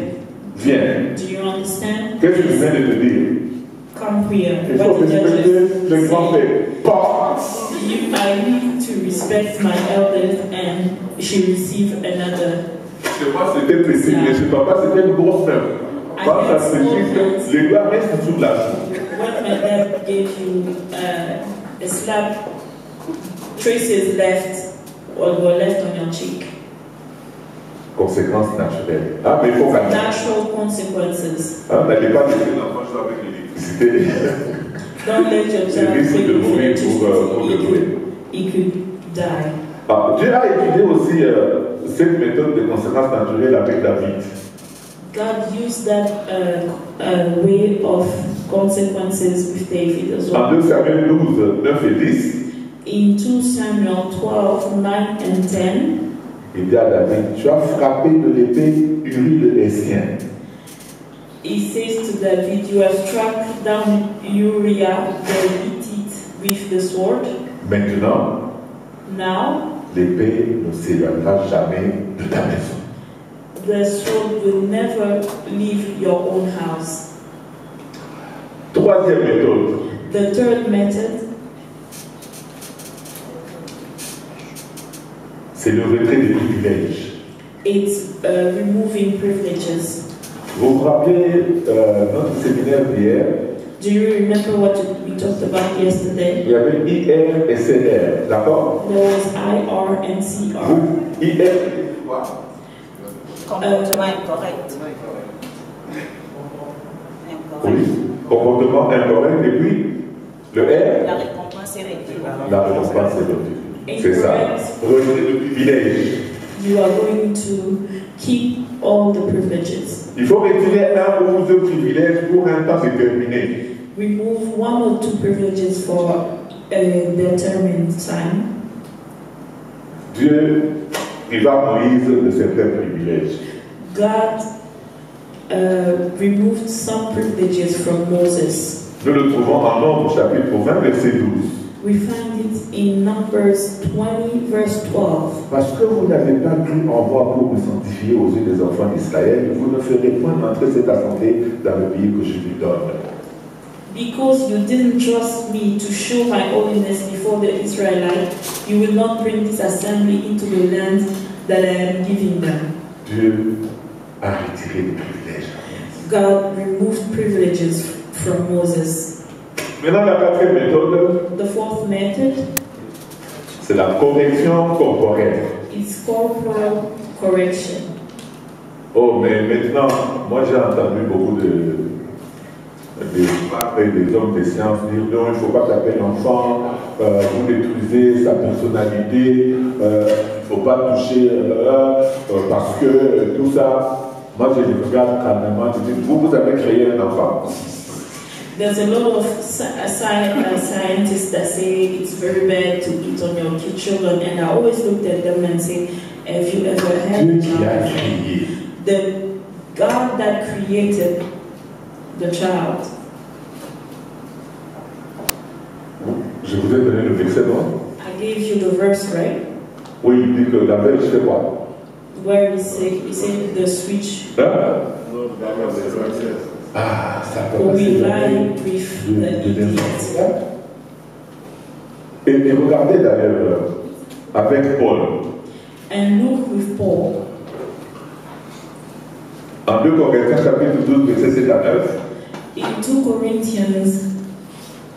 Viens. Do you understand? Qu'est-ce que je viens de te dire? Come here. Il faut What did I respecter le just grand say? frère. Pas. I need to respect my elders, and she received another. Chez moi, c'était précis, mais chez papa, c'était une grosse main. Quand ça se chiffre, les doigts restent sous la joue. When my dad gave you a slap, traces were left on your cheek. Conséquences naturelles. Ah, mais il faut calmer. Natural consequences. Ah, mais n'allez pas laisser l'enfant jouer avec l'électricité. Don't let your Il child risque play de with mourir pour le electricity. jouer. He could die. Ah, Dieu a étudié aussi cette méthode de conséquences naturelles avec David. God used that way of consequences with David as En well. 2 Samuel 12, 9 et 10, In 2 Samuel 12, 9 and 10, il dit à David, tu as frappé de l'épée Uri le Hessien. he says to David, you have struck down Uriah the Hittite with the sword. Maintenant, Now, l'épée ne s'éloignera jamais de ta maison. the sword will never leave your own house. Troisième méthode, The third method c'est le retrait des privilèges. is removing privileges. Vous vous rappelez notre séminaire d'hier, Do you remember what we talked about il yesterday? y avait IR et CR, d'accord? There was IR and CR. Vous, IR, Comportement incorrect. oui, comportement incorrect, et puis le R, La récompense est réduite. la récompense est retenue. C'est ça, retrait de privilèges. You are going to keep all the privileges. Il faut retirer un ou deux privilèges pour un temps déterminé. Remove one or two privileges for a determined time. Dieu priva Moïse de certains privilèges. God removed some privileges from Moses. Nous le trouvons en Nombre chapitre 20, verset 12. We find it in Numbers 20, verse 12. Parce que vous n'avez pas cru en moi pour vous sanctifier aux yeux des enfants d'Israël, vous ne ferez point entrer cette assemblée dans le pays que je lui donne. Because you didn't trust me to show my holiness before the Israelites, you will not bring this assembly into the land that I am giving them. Dieu a retiré les privilèges. God removed privileges from Moses. Maintenant, la quatrième méthode, The fourth method c'est la correction corporelle. is corporal correction. Oh, mais maintenant, moi j'ai entendu beaucoup des hommes de sciences dire non, il ne faut pas taper l'enfant, vous détruisez sa personnalité, il ne faut pas toucher parce que tout ça. Moi je les regarde calmement, je dis vous avez créé un enfant. There's a lot of scientists that say it's very bad to eat on your children, and I always looked at them and say, have you ever had Dieu a qui a child? créé. The God that created the child. Je vous ai donné le verset, non? I gave you the verse, right? Oui, il dit que la veille, je sais quoi. Where he said the switch Hein? Ah, ça peut will passer lie with the idiot. Et regardez d'ailleurs avec Paul. And look with Paul. En 2 Corinthiens chapitre 12, verset 7 à 9, In 2 Corinthians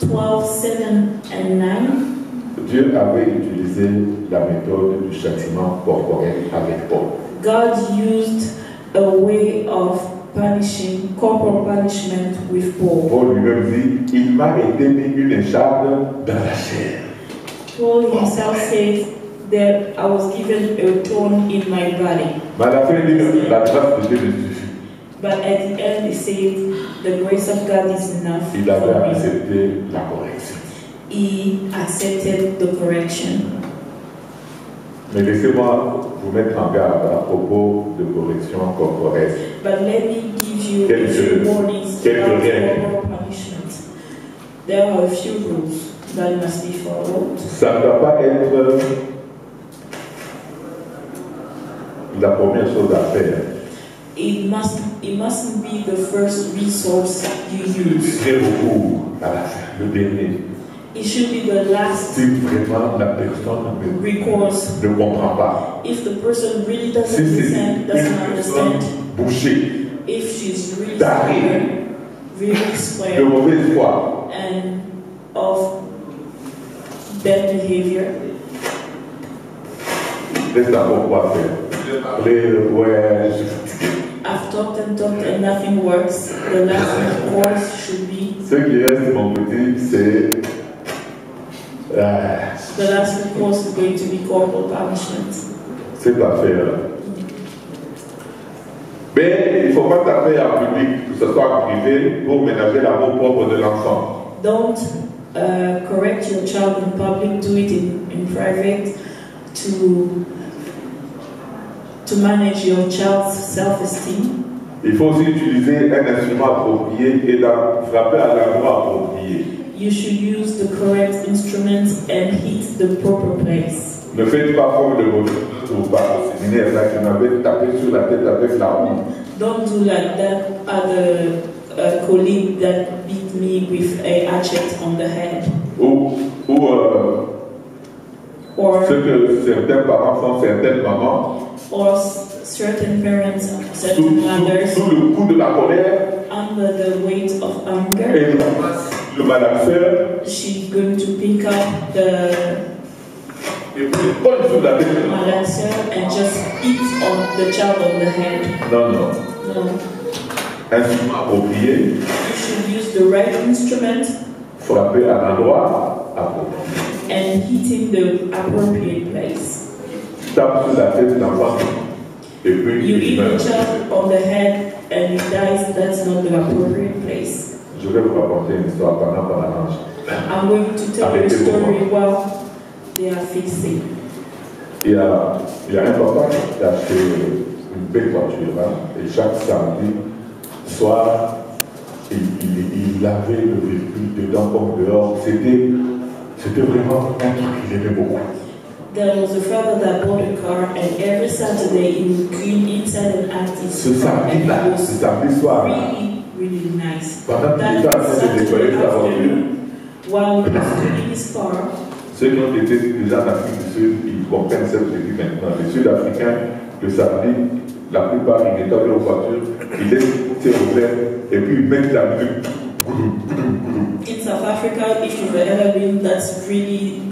12, 7 and 9, Dieu avait utilisé la méthode du châtiment corporel avec Paul. God used a way of punishing, corporal punishment with Paul. Paul lui-même dit, il m'a été mis une écharpe dans la chair. Paul himself said that I was given a thorn in my body. Mais à la fin, il dit, la grâce de Dieu me suffit. But at the end, he said, the grace of God is enough Il avait for me. accepté la correction. He accepted the correction. Mais laissez-moi vous mettre en garde à propos de correction corporelle. But let me give you a Quelques- few warnings quelques about règles. corporal punishment. There are a few rules that must be followed. Ça ne doit pas être la première chose à faire. It mustn't be the first resource you use. Très beaucoup à la fin, le dernier. It should be the last Si vraiment la personne recourse. ne comprend pas, If the person really doesn't si c'est listen, une doesn't personne understand, bouchée, if she's really Daré. stubborn, really de square, mauvaise foi, and of bad behavior, reste encore quoi faire. Parler, ouais, je suis fatigué. I've talked and nothing works. The last recourse should be Ce qui reste, mon petit, c'est the last recourse is going to be corporal punishment. cette affaire-là. Mais il ne faut pas taper en public, que ce soit en privé, pour ménager l'amour propre de l'enfant. Don't correct your child in public. Do it in private to manage your child's self-esteem. Il faut aussi utiliser un instrument approprié et frapper à l'endroit approprié. You should use the correct instruments and hit the proper place. Ne faites pas comme de votre ou pas au séminaire là qui m'avait tapé sur la tête avec la honte. Don't do like that other colleague that beat me with a hatchet on the head. Ou Or ce que certains parents font, certaines mamans, certain parents, sous certain mothers, le coup de la colère, under the weight of anger, et le malaxeur, she's going to pick up the et puis colle sur la tête. malaxer and just hit on the child on the head. Non, non. No. Instrument approprié, You should use the right instrument frapper à l'endroit approprié. and hitting the appropriate place. Tape sur la tête de l'enfant, et puis You il hit the meurt. child on the head and he dies, that's not the appropriate place. Je vais vous raconter une histoire pendant qu'on arrange. I'm going to tell you a story while they are fixing. Il y a un papa qui a acheté une belle voiture, hein, et chaque samedi soir, il lavait le véhicule dedans comme dehors. C'était vraiment un truc qu'il aimait beaucoup. There was a father that bought a car, and every Saturday he would clean inside and out his Ce car, and samedi-là, it ce was samedi soir, really nice. pendant qu'il That était en train de Saturday nettoyer sa voiture, afternoon, while he was cleaning his car, ceux qui ont été déjà en Afrique du Sud, ils comprennent ce que je dis maintenant. Les Sud-Africains, le samedi, la plupart, ils nettoient leur voiture, ils laissent ses ouverts, et puis ils mettent la musique. in South Africa, if you've ever been, that's really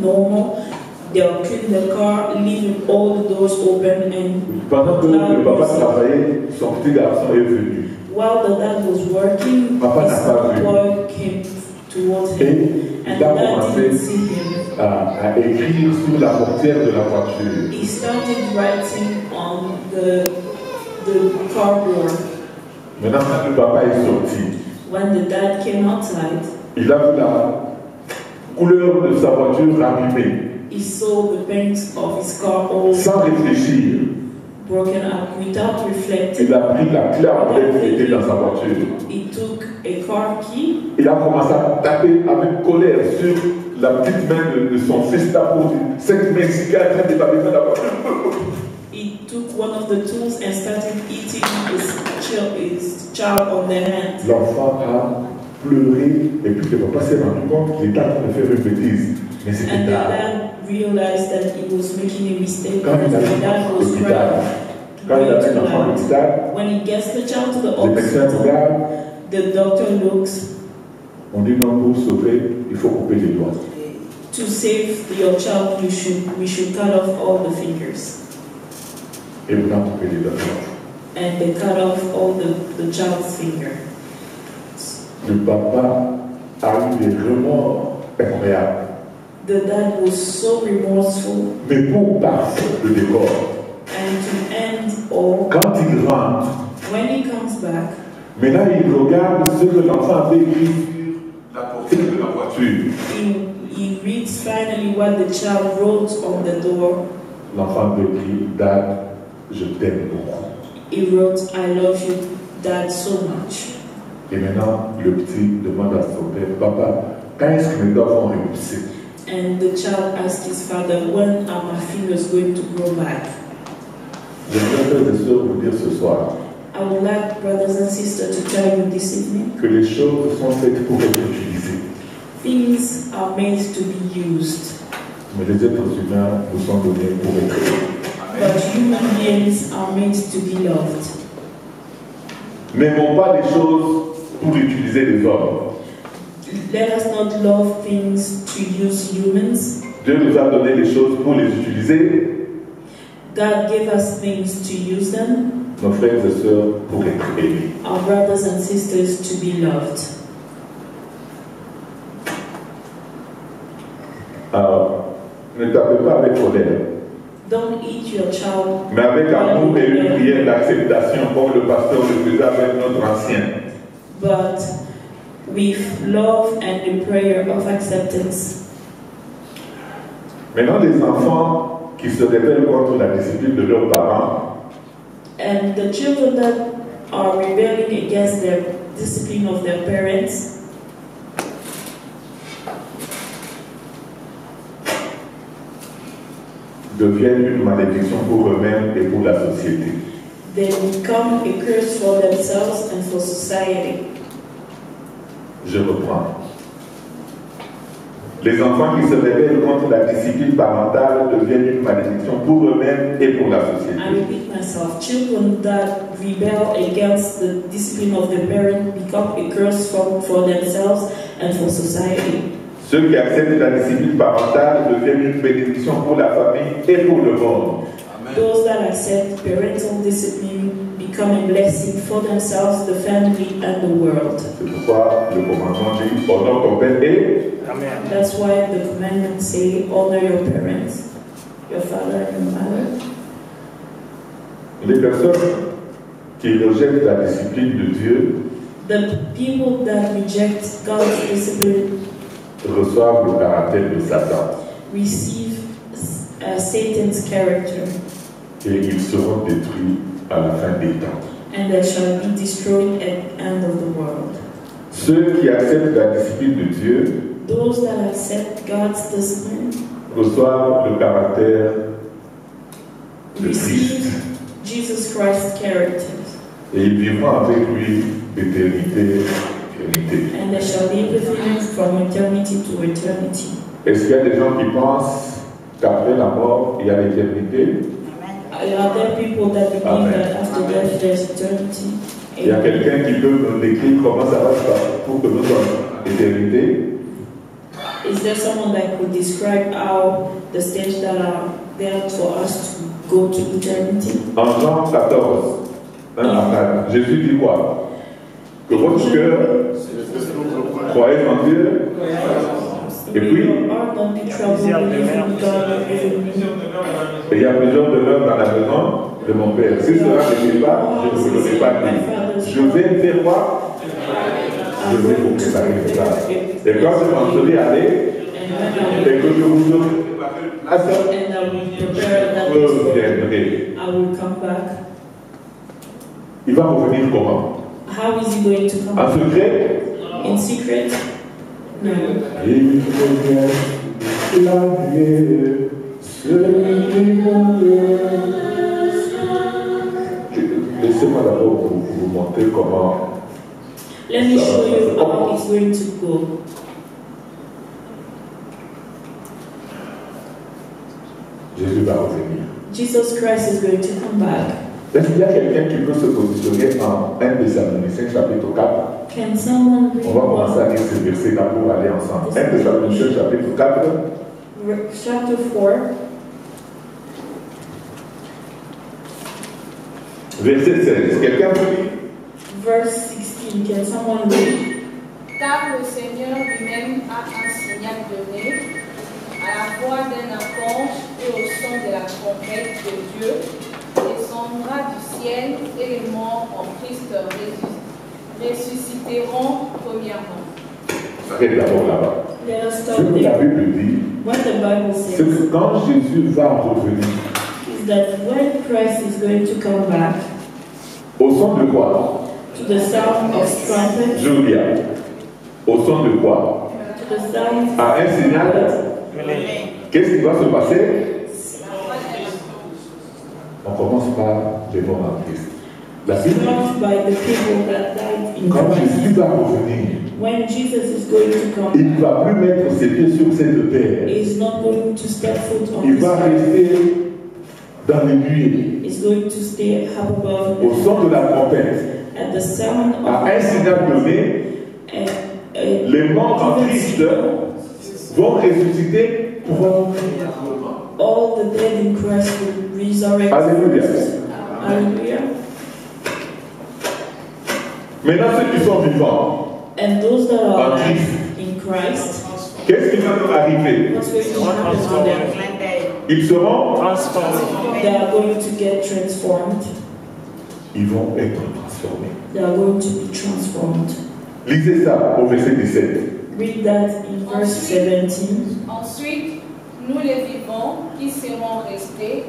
normal. They'll clean the car, leaving all the doors open, and Pendant que le papa travaillait, son petit garçon est venu. while the dad was working, Papa his n'a pas vu. boy came towards Et him, il and a the dad commencé didn't see him. à écrire sur la portière de la voiture. He started writing on the car door. Maintenant, quand le papa est sorti, When the dad came outside, il a vu la couleur de sa voiture abîmée, he saw the paint of his car all sans réfléchir. broken up without reflecting. Il a pris la clé en main qui était dans sa voiture. He took a car key. Il a commencé à taper avec colère sur la petite main de son fils là pour dire cette Mexicaine est en train de taper dans la voiture. He took one of the tools and started eating his child on the hand. L'enfant a pleuré et puis le papa s'est rendu compte qu'il était en train de faire une bêtise. Mais c'était And the tard. dad realized that he was making a mistake Quand because il a the dad vu was l'hôpital, crying. Quand il going amène to l'enfant à light. l'hôpital, When he gets the child to the les médecins hospital, regardent, the doctor looks. on dit non, pour sauver, il faut couper les doigts. To save your child, we should cut off all the fingers. Et vous n'en coupez les doigts. And they cut off all the child's finger. Le papa a eu des remords incroyables. The dad was so remorseful, Mais pour passer le décor, and to end all, quand il rentre, when he comes back, maintenant il regarde ce que l'enfant avait écrit sur la portière de la voiture. he reads finally what the child wrote on the door. L'enfant avait écrit, Dad, je t'aime beaucoup. He wrote, I love you, Dad, so much. Et maintenant, le petit demande à son père, Papa, quand est-ce que mes doigts vont repousser? And the child asked his father, when are my fingers going to grow back? J'aimerais, frères et sœurs, vous dire ce soir I would like, brothers and sisters, to tell you this evening, que les choses sont faites pour être utilisées. things are made to be used, Mais les êtres humains nous sont donnés pour être aimés. but human beings are made to be loved. N'aimons pas les choses pour utiliser les hommes. Let us not love things to use humans. Dieu nous a donné les choses pour les utiliser, God gave us things to use them, nos frères et sœurs, pour être aimés. our brothers and sisters to be loved. Alors, ne tapez pas avec colère, Don't eat your child, mais avec amour et une prière d'acceptation, comme le pasteur le faisait avec notre ancien. but with love and the prayer of acceptance. Maintenant, les enfants qui se rebellent contre la discipline de leurs parents, And the children that are rebelling against the discipline of their parents, deviennent une malédiction pour eux-mêmes et pour la société. they become a curse for themselves and for society. Je reprends. Les enfants qui se rebellent contre la discipline parentale deviennent une malédiction pour eux-mêmes et pour la société. I repeat myself. Children that rebel against the discipline of the parent become a curse for themselves and for society. Ceux qui acceptent la discipline parentale deviennent une bénédiction pour la famille et pour le monde. Those that accept parental discipline become a blessing for themselves, the family, and the world. C'est pourquoi le commandement dit honore ton père et That's why the commandments say, honor your parents, your father and your mother. les personnes qui rejettent la discipline de Dieu The people that reject God's discipline reçoivent le caractère de Satan receive Satan's character, et ils seront détruits à la fin des temps. and they shall be destroyed at the end of the world. Ceux qui acceptent la discipline de Dieu Those that accept God's discipline reçoivent le caractère de receive Christ Jesus Christ's character, et ils vivront avec lui d'éternité en éternité. and they shall be with him from eternity to eternity. Est-ce qu'il y a des gens qui pensent qu'après la mort, il y a l'éternité? Are there people that believe Amen. that after death there's eternity? Il y a quelqu'un qui peut nous décrire comment ça va se passer pour que nous soyons éternité? Is there someone that could describe how the steps that are there for us to go to eternity? En Jean 14, 1 à 4, Jésus dit quoi? Que votre cœur croyait en Dieu, et puis, Your heart don't be troubled, believe in God, believe in me. et il y a plusieurs demeures dans la maison de mon Père. Si cela n'était pas, je ne vous l'aurais pas dit. Je vais faire quoi? Je vais vous préparer une place. Et quand je m'en serai allé, et que je vous aurai préparé une place, And I will prepare that vous place for you. viendrez. I will come back. Il va revenir comment? How is he going to come En back? secret? In secret? No. Il revient la nuit, celui Laissez-moi d'abord vous montrer comment. Let me show you how it's going to go. Jésus va revenir. Jesus Christ is going to come back. Est-ce qu'il y a quelqu'un qui peut se positionner en 1 Thessaloniciens chapitre 4? Can someone read On va commencer à lire ces versets-là pour aller ensemble. 1 Thessaloniciens chapitre 4. chapter 4, Verset 16. Quelqu'un peut lire? verse 16? Can someone read? Car le Seigneur lui-même a un signal donné, à la voix d'un archange et au son de la trompette de Dieu, descendra du ciel et les morts en Christ ressusciteront premièrement. Arrête d'abord là-bas. Let us Ce stop que la there. Bible dit, What the Bible c'est says que quand Jésus va revenir, is that when Christ is going to come back, au son de quoi? to the sound of trumpet, Julia. Au son de quoi? to the sound À un signal, qu'est-ce qui va se passer? On commence par les morts en Christ. La Bible dit, struck by the people that died in quand Christ. Jésus va revenir, When Jesus is going to come, il ne va plus mettre ses pieds sur cette terre. he is not going to step foot on Il this va earth. rester dans les nuées, He's going to stay up above au son de la trompette. at the sound À of un signal donné, les morts en Christ vont ressusciter premièrement. all the dead in Christ will resurrect. Alléluia. Hallelujah. Maintenant, ceux qui sont vivants, And those that are en alive Christ, in Christ, qu'est-ce qui va leur arriver? what's going to happen to them? Ils seront, They are going to get transformed. ils vont être transformés. They are going to be transformed. Lisez ça au verset 17. Read that in verse 17. Ensuite, nous les vivants qui serons restés,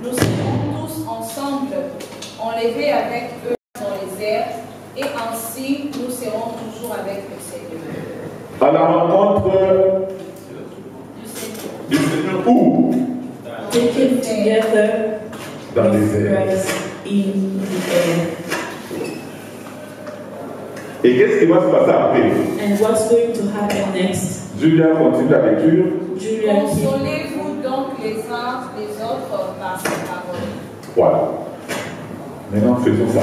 nous serons tous ensemble enlevés avec eux dans les airs, et ainsi nous serons toujours avec le Seigneur. À la rencontre Du Seigneur. du Seigneur où? Taken together Dans les with airs. Christ in the air. Et qu'est-ce qui va se passer après? And what's going to happen next? Julia continue la lecture. Julia, keep- Consolez-vous donc les uns les autres par ces paroles. Voilà. Maintenant, faisons ça.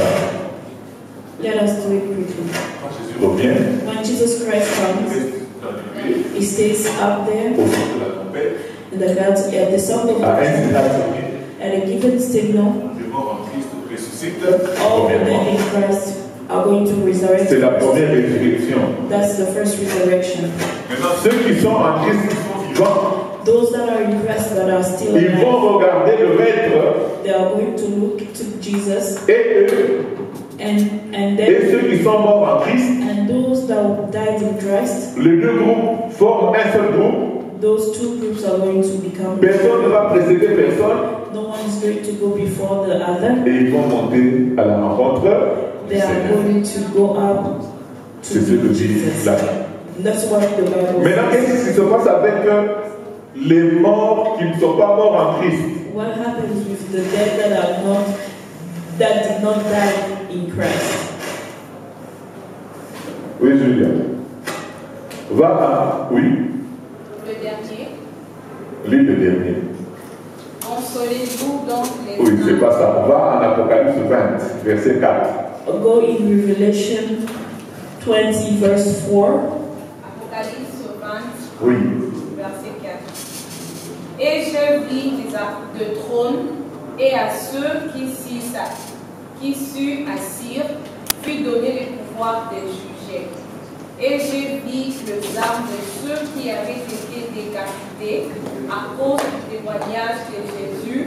let us do it quickly. Quand Jésus revient, When Jesus Christ il comes, reste dans les nuées, he stays up there au son de la trompette, in the clouds at the sound of à un the signal donné, at a given signal. les morts en Christ ressuscitent All the dead premièrement. in Christ are going to resurrect. C'est la première résurrection. That's the first resurrection. Maintenant, ceux qui sont en Christ, qui sont vivants, Those that are in Christ that are still ils vont alive, regarder le Maître they are going to look to Jesus, et eux, and et ceux then qui sont morts en Christ, and those that died in Christ, les deux groupes forment un seul groupe. those two groups are going to become. Personne ne va précéder personne No one is going to go before the other. et ils vont monter à la rencontre du They are Seigneur. going to go up C'est to ce que meet dit Jesus. là. That's what the Bible Maintenant, says. qu'est-ce qui se passe avec les morts qui ne sont pas morts en Christ? What happens with the dead that did not die in Christ? Oui, Julien. Va à. Oui, Le dernier, lis le dernier. consolez-vous donc les Oui, c'est uns. pas ça. Va en Apocalypse 20, verset 4. Go in Revelation 20, verse 4. Apocalypse 20, Oui. verset 4. Et je vis de trône, et à ceux qui s'y assirent, fut donné le pouvoir de juger. Et j'ai vu les âmes de ceux qui avaient été décapités à cause du témoignage de Jésus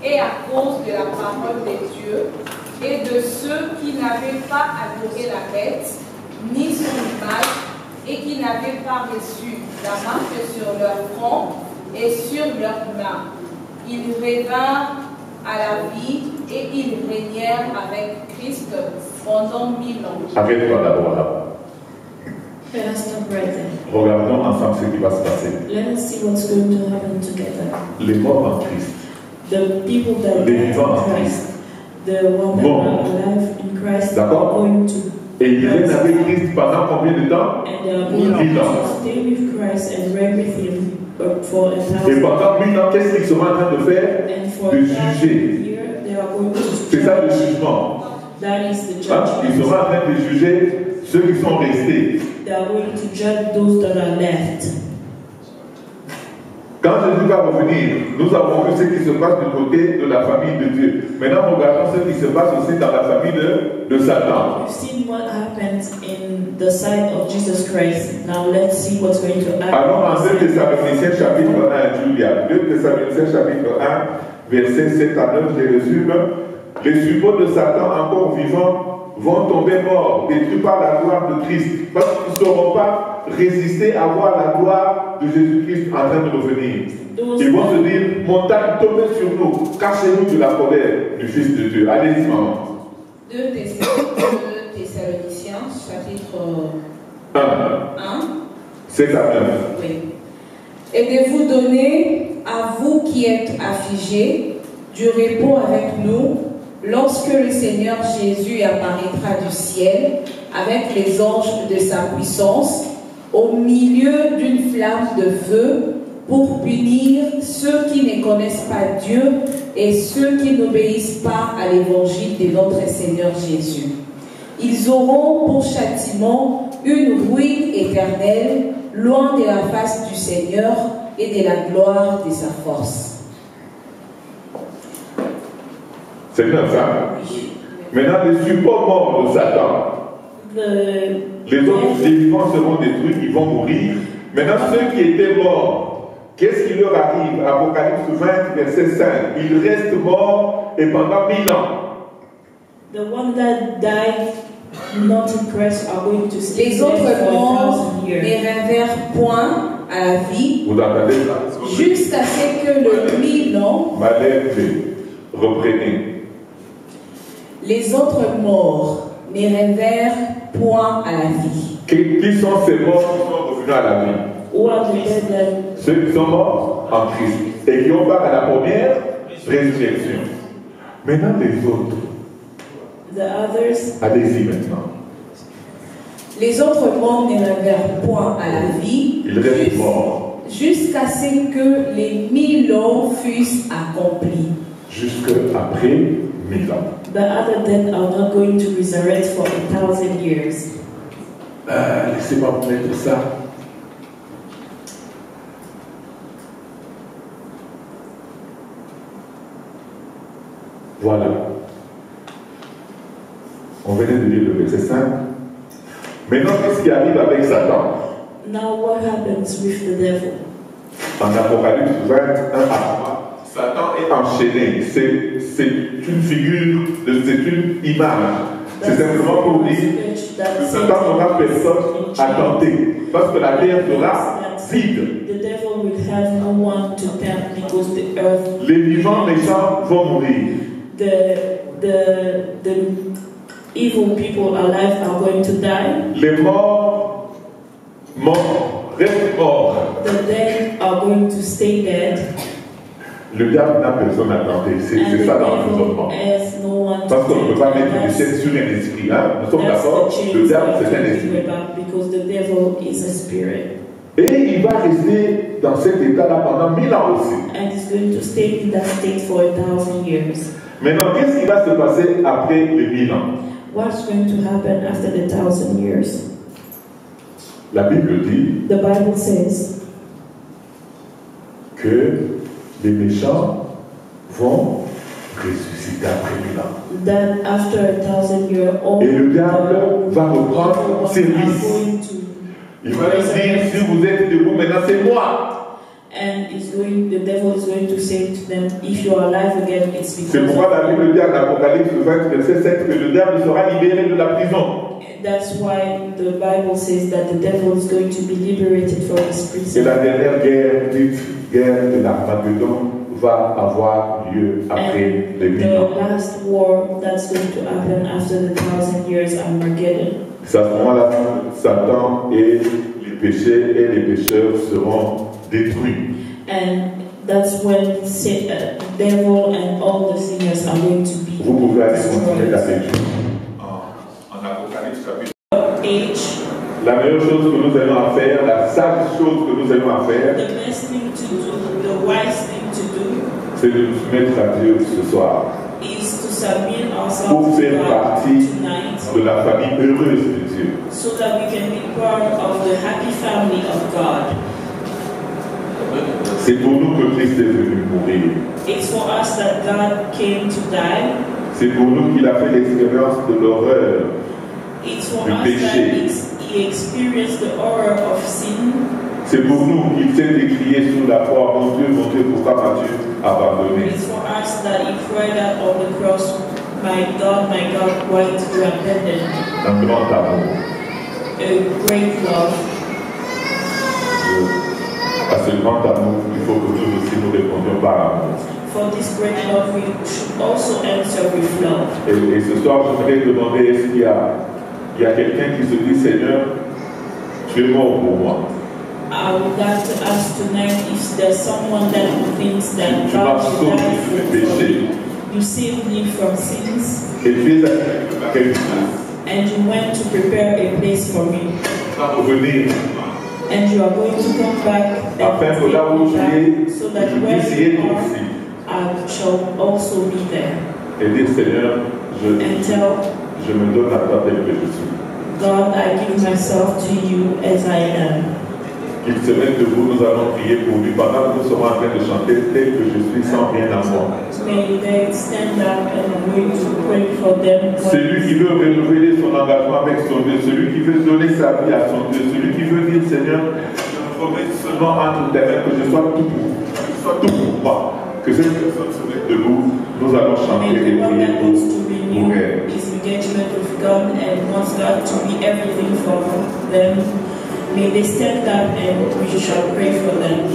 et à cause de la parole de Dieu, et de ceux qui n'avaient pas adoré la bête, ni son image, et qui n'avaient pas reçu la marque sur leur front et sur leurs mains. Ils revinrent à la vie et ils régnèrent avec Christ pendant 1000 ans. Arrête-toi d'abord là. Let us stop right there. Regardons ensemble ce qui va se passer. Let us see what's going to happen together. Les morts en Christ. The people that Les died in vivants en Christ, the ones that Bon. are alive in Christ, D'accord. are going to Et ils règnent avec Christ pendant combien de temps? and they are going 1000 ans. to stay with Christ and reign with Him for a Et 1,000 pendant 1000 ans, qu'est-ce qu'ils sont en train de faire? and for De 1,000 juger. years they are going to C'est ça le judge. jugement. That is the Hein? Ils judgment. seront en train de juger ceux qui sont restés. They are going to judge those that are left. Quand Jésus va revenir, nous avons vu ce qui se passe du côté de la famille de Dieu. Maintenant, regardons ce qui se passe aussi dans la famille de Satan. We've seen what happens in the side of Jesus Christ. Now let's see what's going to happen. Allons en 2 Thessaloniciens chapitre 1, Julia. 2 Thessaloniciens chapitre 1, versets 7 à 9, je résume. Les suppôts de Satan encore vivants vont tomber morts, détruits par la gloire de Christ, parce qu'ils ne sauront pas résister à voir la gloire de Jésus-Christ en train de revenir. Ils vont se dire, montagne, tombez sur nous, cachez-nous de la colère du Fils de Dieu. Allez-y, maman. 2 Thessaloniciens, chapitre 1, 1. 7 à 9. Oui. Et de vous donner, à vous qui êtes affligés, du repos avec nous, lorsque le Seigneur Jésus apparaîtra du ciel avec les anges de sa puissance, au milieu d'une flamme de feu, pour punir ceux qui ne connaissent pas Dieu et ceux qui n'obéissent pas à l'évangile de notre Seigneur Jésus. Ils auront pour châtiment une ruine éternelle, loin de la face du Seigneur et de la gloire de sa force. C'est bien ça. Maintenant, les supports morts de Satan. Les autres, les vivants seront détruits, ils vont mourir. Maintenant, ceux qui étaient morts, qu'est-ce qui leur arrive? Apocalypse 20, verset 5. Ils restent morts et pendant 1000 ans. The one that died not in Christ are going to stay Les there autres for morts 1,000 ne years. revinrent point à la vie Vous entendez ça? jusqu'à ce que le 1000 ans, Malève, reprenez. les autres morts ne revinrent point à la vie. Qui sont ces morts qui sont revenus à la vie? Who are the dead that Ceux qui sont morts en Christ et qui ont part à la première résurrection. Maintenant, les autres, the others, allez-y maintenant. Les autres morts ne revinrent point à la vie Ils restent morts jusqu'à ce que les 1000 ans fussent accomplis. jusqu'après 1000 ans. the other dead are not going to resurrect for 1,000 years. Laissez-moi vous mettre ça. Voilà. On venait de lire le verset 5. Maintenant, qu'est-ce qui arrive avec Satan? Now what happens with the devil? En Apocalypse 21 à 3, Satan est enchaîné. C'est une figure, c'est une image. C'est simplement pour dire que Satan n'aura personne à tenter. Parce que la terre sera vide. The devil will have no one to tempt because the earth, Les vivants méchants vont mourir. the evil people alive are going to die. Les morts restent morts. The dead are going to stay dead. Le diable n'a personne à tenter. And C'est the ça devil l'environnement. has no one to Parce qu'on ne peut pas tempt. mettre du ciel sur un esprit. Hein? Nous sommes That's d'accord? the change Le diable, we're c'est un talking esprit. about, because the devil is a spirit. Et il va rester dans cet état-là pendant 1000 ans aussi. And is going to stay in that state for 1,000 years. Maintenant, qu'est-ce qui va se passer après les 1000 ans? What's going to happen after the 1,000 years? La Bible dit The Bible says que les méchants vont ressusciter après 1000 ans. that after 1,000 years old, Et le diable va reprendre are service. going to, Il va leur dire, si vous êtes debout, maintenant c'est moi. and the devil is going to say to them, if you are alive again, it's C'est because pourquoi la of Bible dit en Apocalypse 20, verset 7, que le diable sera libéré de la prison. That's why the Bible says that the devil is going to be liberated from his Et la prison. dernière guerre, dite guerre de l'Armageddon, va avoir lieu après les And 1000 ans. the last war that's going to happen after the 1,000 years, Armageddon. C'est à ce moment-là, Satan et les péchés et les pécheurs seront détruits. And that's when devil and all the sinners are going to be Vous pouvez aller continuer la destroyed. lecture. En Apocalypse chapitre. Age, La meilleure chose que nous allons faire, la sage chose que nous allons faire, the best thing to do, the wise thing to do, c'est de nous soumettre à Dieu ce soir is to submit ourselves pour to faire God partie tonight de la famille heureuse de Dieu. so that we can be part of the happy family of God. C'est pour nous que Christ est venu mourir. It's for us that God came to die. C'est pour nous qu'il a fait l'expérience de l'horreur It's for du us that péché. He experienced the horror of sin. C'est pour nous qu'il s'est écrié sur la croix, mon Dieu, pourquoi m'as-tu abandonné? It's for us that He cried out on the cross, my God, why did you abandon me? Un grand amour. A great love. À ce grand amour, il faut que nous aussi nous répondions par amour. For this great love, we should also answer with love. Et ce soir, je voudrais demander, est-ce qu'il y a quelqu'un qui se dit, Seigneur, tu es mort pour moi. I would like to ask tonight if there's someone that thinks that Tu m'as God will die sauvé for du péché. you. You saved me from sins, Et tu es à quelque chose. and you went to prepare a place for me. Tu vas revenir And you are going to come back and afin que là où tu take es, me back so that je where puisse y être you are, aussi. I shall also be there. Et dire, Seigneur, And tell je me donne à toi tel que je suis. God, I give myself to you as I am. Qu'il se mette debout, nous allons prier pour lui. Pendant que nous sommes en train de chanter tel que je suis sans rien à moi. May they stand up and I'm going to pray for them. Celui qui veut renouveler son engagement avec son Dieu, celui qui veut donner sa vie à son Dieu, celui qui veut dire, Seigneur, je me remets seulement entre tes mains, que je sois tout pour, que je sois tout pour moi. Que cette personne se mette debout, nous allons chanter May et the one prier that wants to renew pour elle. his engagement with God and wants God to be everything for them, may they stand up and we shall pray for them.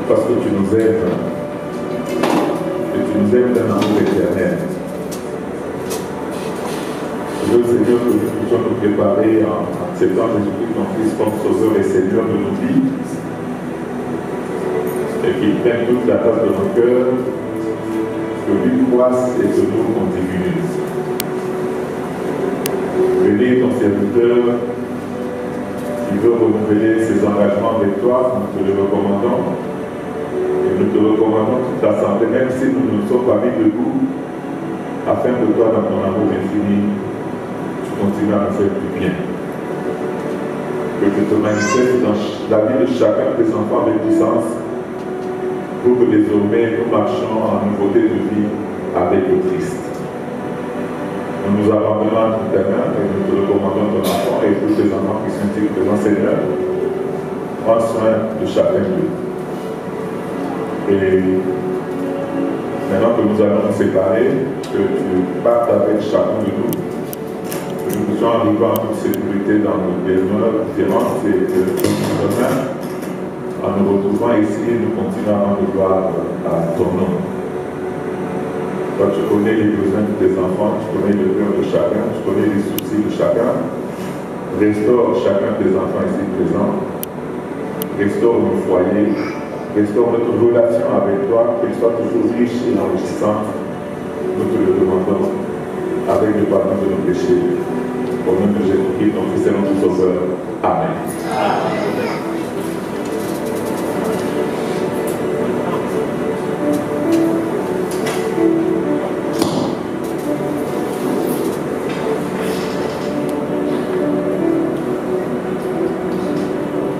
parce que tu nous aimes et tu nous aimes d'un amour éternel. Je veux, Seigneur, que nous puissions nous préparer en acceptant Jésus-Christ, ton Fils, comme Sauveur et Seigneur de nos vies, et qu'il prenne toute la place de nos cœurs, que lui croisse et que nous on diminue. Bénis ton serviteur qui veut renouveler ses engagements avec toi, nous te le recommandons. Et nous te recommandons toute l'assemblée, même si nous ne sommes pas mis debout, afin que toi, dans ton amour infini, tu continues à me faire du bien. Que tu te manifestes dans la vie de chacun de tes enfants avec puissance, pour que désormais nous marchions en nouveauté de vie avec le Christ. Nous nous abandonnons à tout terrain et nous te recommandons ton enfant et tous tes enfants qui sont ici présents, Seigneur. Prends soin de chacun d'eux. Et maintenant que nous allons nous séparer, que tu partes avec chacun de nous, que nous puissions arriver en toute sécurité dans nos demeures différentes et que demain, en nous retrouvant ici, nous continuons à rendre gloire à ton nom. Toi, tu connais les besoins de tes enfants, tu connais le cœur de chacun, tu connais les soucis de chacun. Restaure chacun de tes enfants ici présents. Restaure nos foyers. Restaure notre relation avec toi, qu'elle soit toujours riche et enrichissante. Nous te le demandons avec le pardon de nos péchés. Au nom de Jésus-Christ, ton Fils et notre Sauveur. Amen. Amen.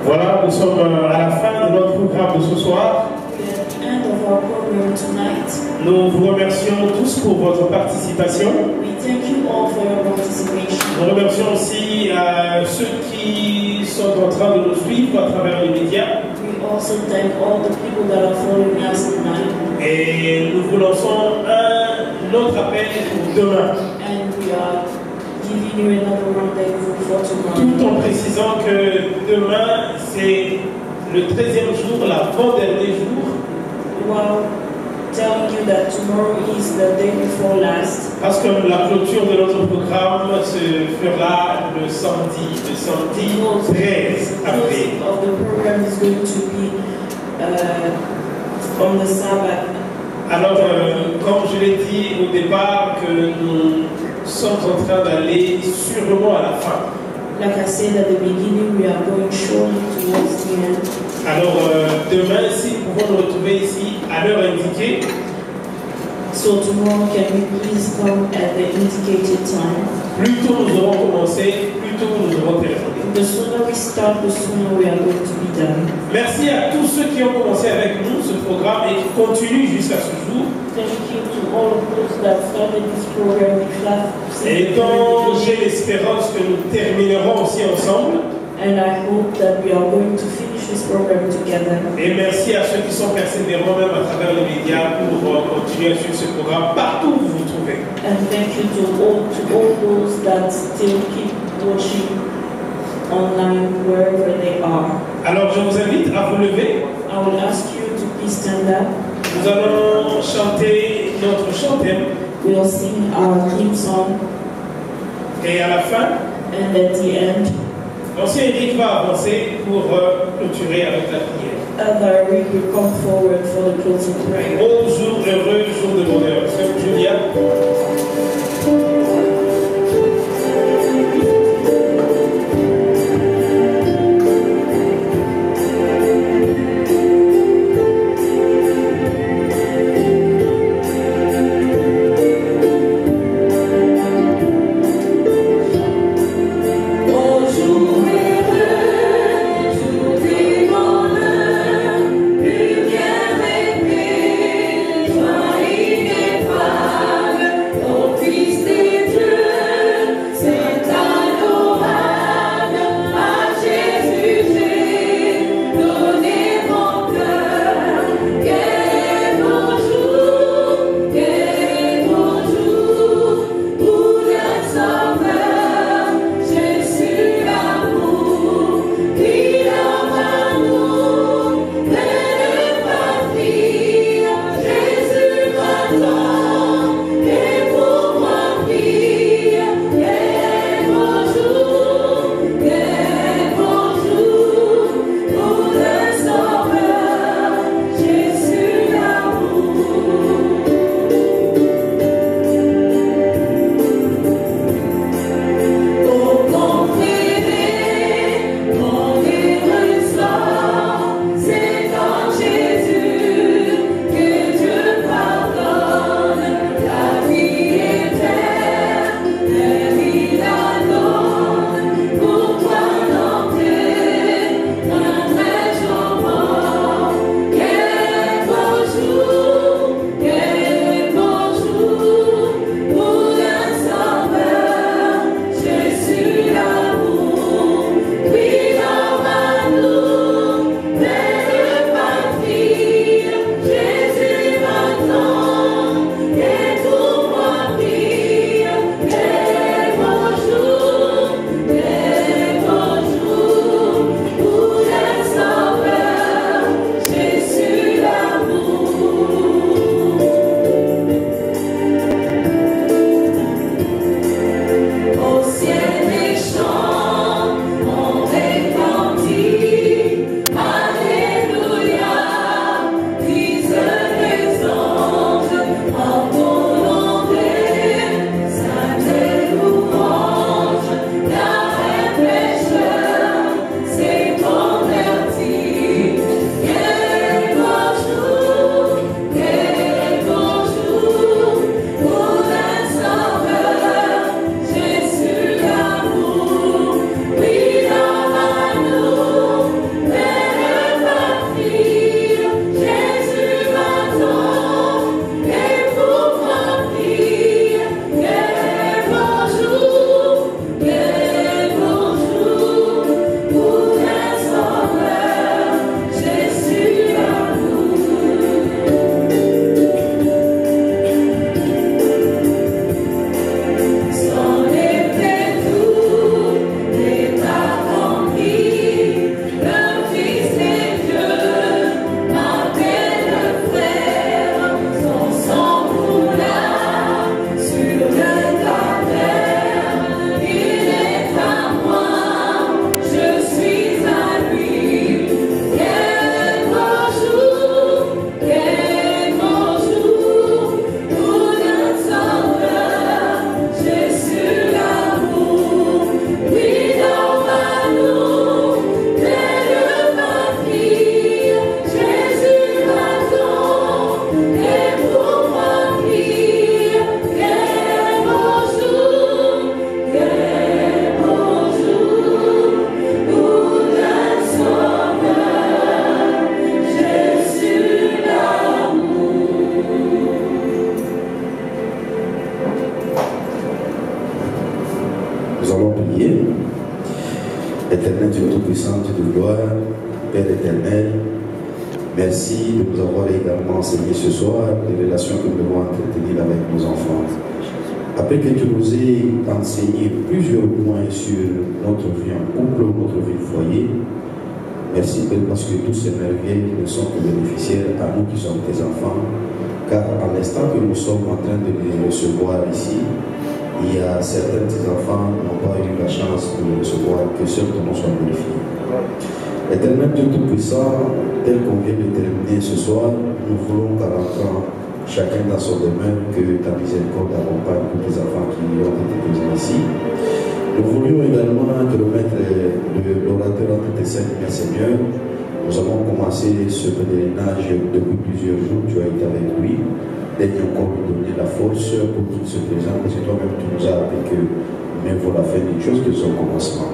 Voilà, nous sommes à la fin de notre programme de ce soir. Nous vous remercions tous pour votre participation. Nous remercions aussi ceux qui sont en train de nous suivre à travers les médias. Et nous vous lançons un autre appel pour demain. Tout en précisant que demain c'est le 13e jour, l'avant-dernier jour. Telling you that tomorrow is the day before last. Parce que la clôture de notre programme se fera le samedi 13 avril. Of the program is going to be on the Sabbath. Alors, comme je l'ai dit au départ, que nous sommes en train d'aller sûrement à la fin. Like I said at the beginning, we are going surely towards the end. Alors, demain, si nous pouvons nous retrouver ici à l'heure indiquée. So tomorrow, can we please come at the indicated time? Plus tôt nous aurons commencé, plus tôt nous aurons terminé. The sooner we start, the sooner we are going to be done. Merci à tous ceux qui ont commencé avec nous ce programme et qui continuent jusqu'à ce jour. Thank you to all of those that started this program with us. Et donc, j'ai l'espérance que nous terminerons aussi ensemble. And I hope that we are going to finish this program together. Et merci à ceux qui sont persévérants même à travers les médias pour continuer à suivre ce programme partout où vous vous trouvez. And thank you to all those that still keep watching online wherever they are. Alors je vous invite à vous lever. I will ask you to please stand up. Nous allons chanter notre chant thème. We'll sing our theme song. Et à la fin, and at the end, l'ancien Eric va avancer pour clôturer avec la prière. Elder Eric will come forward for the closing prayer. Au jour heureux, jour de bonheur. Sœur Julia. Oh Nous allons prier. Éternel Dieu Tout-Puissant, Dieu de gloire, Père éternel, merci de nous avoir également enseigné ce soir les relations que nous devons entretenir avec nos enfants. Après que tu nous aies enseigné plusieurs points sur notre vie en couple, notre vie de foyer, merci Père parce que tous ces merveilles ne sont que bénéficiaires à nous qui sommes tes enfants, car à l'instant que nous sommes en train de les recevoir ici, il y a certains de tes enfants qui n'ont pas eu la chance de les recevoir, que seul ton nom soit glorifié. Éternel Dieu Tout-Puissant, tel qu'on vient de terminer ce soir, nous voulons qu'à l'entrant, chacun dans son domaine, que ta miséricorde accompagne tous les enfants qui ont été présents ici. Nous voulions également te remettre l'orateur entre tes saints, Seigneur. Nous avons commencé ce pèlerinage depuis plusieurs jours, tu as été avec lui. Daigne encore lui donner la force pour qu'il se présente, parce que toi-même tu nous as appris que même vaut la fin d'une chose que son commencement.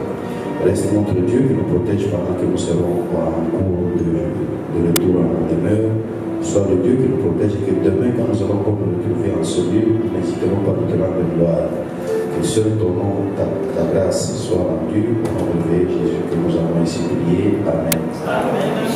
Reste notre Dieu qui nous protège pendant que nous serons en cours de retour à notre demeure. Sois le Dieu qui nous protège et que demain, quand nous allons nous retrouver en ce lieu, nous n'hésiterons pas à nous te rendre gloire. Que seul ton nom, ta grâce soit rendue au nom de Jésus que nous avons ici prié. Amen. Amen.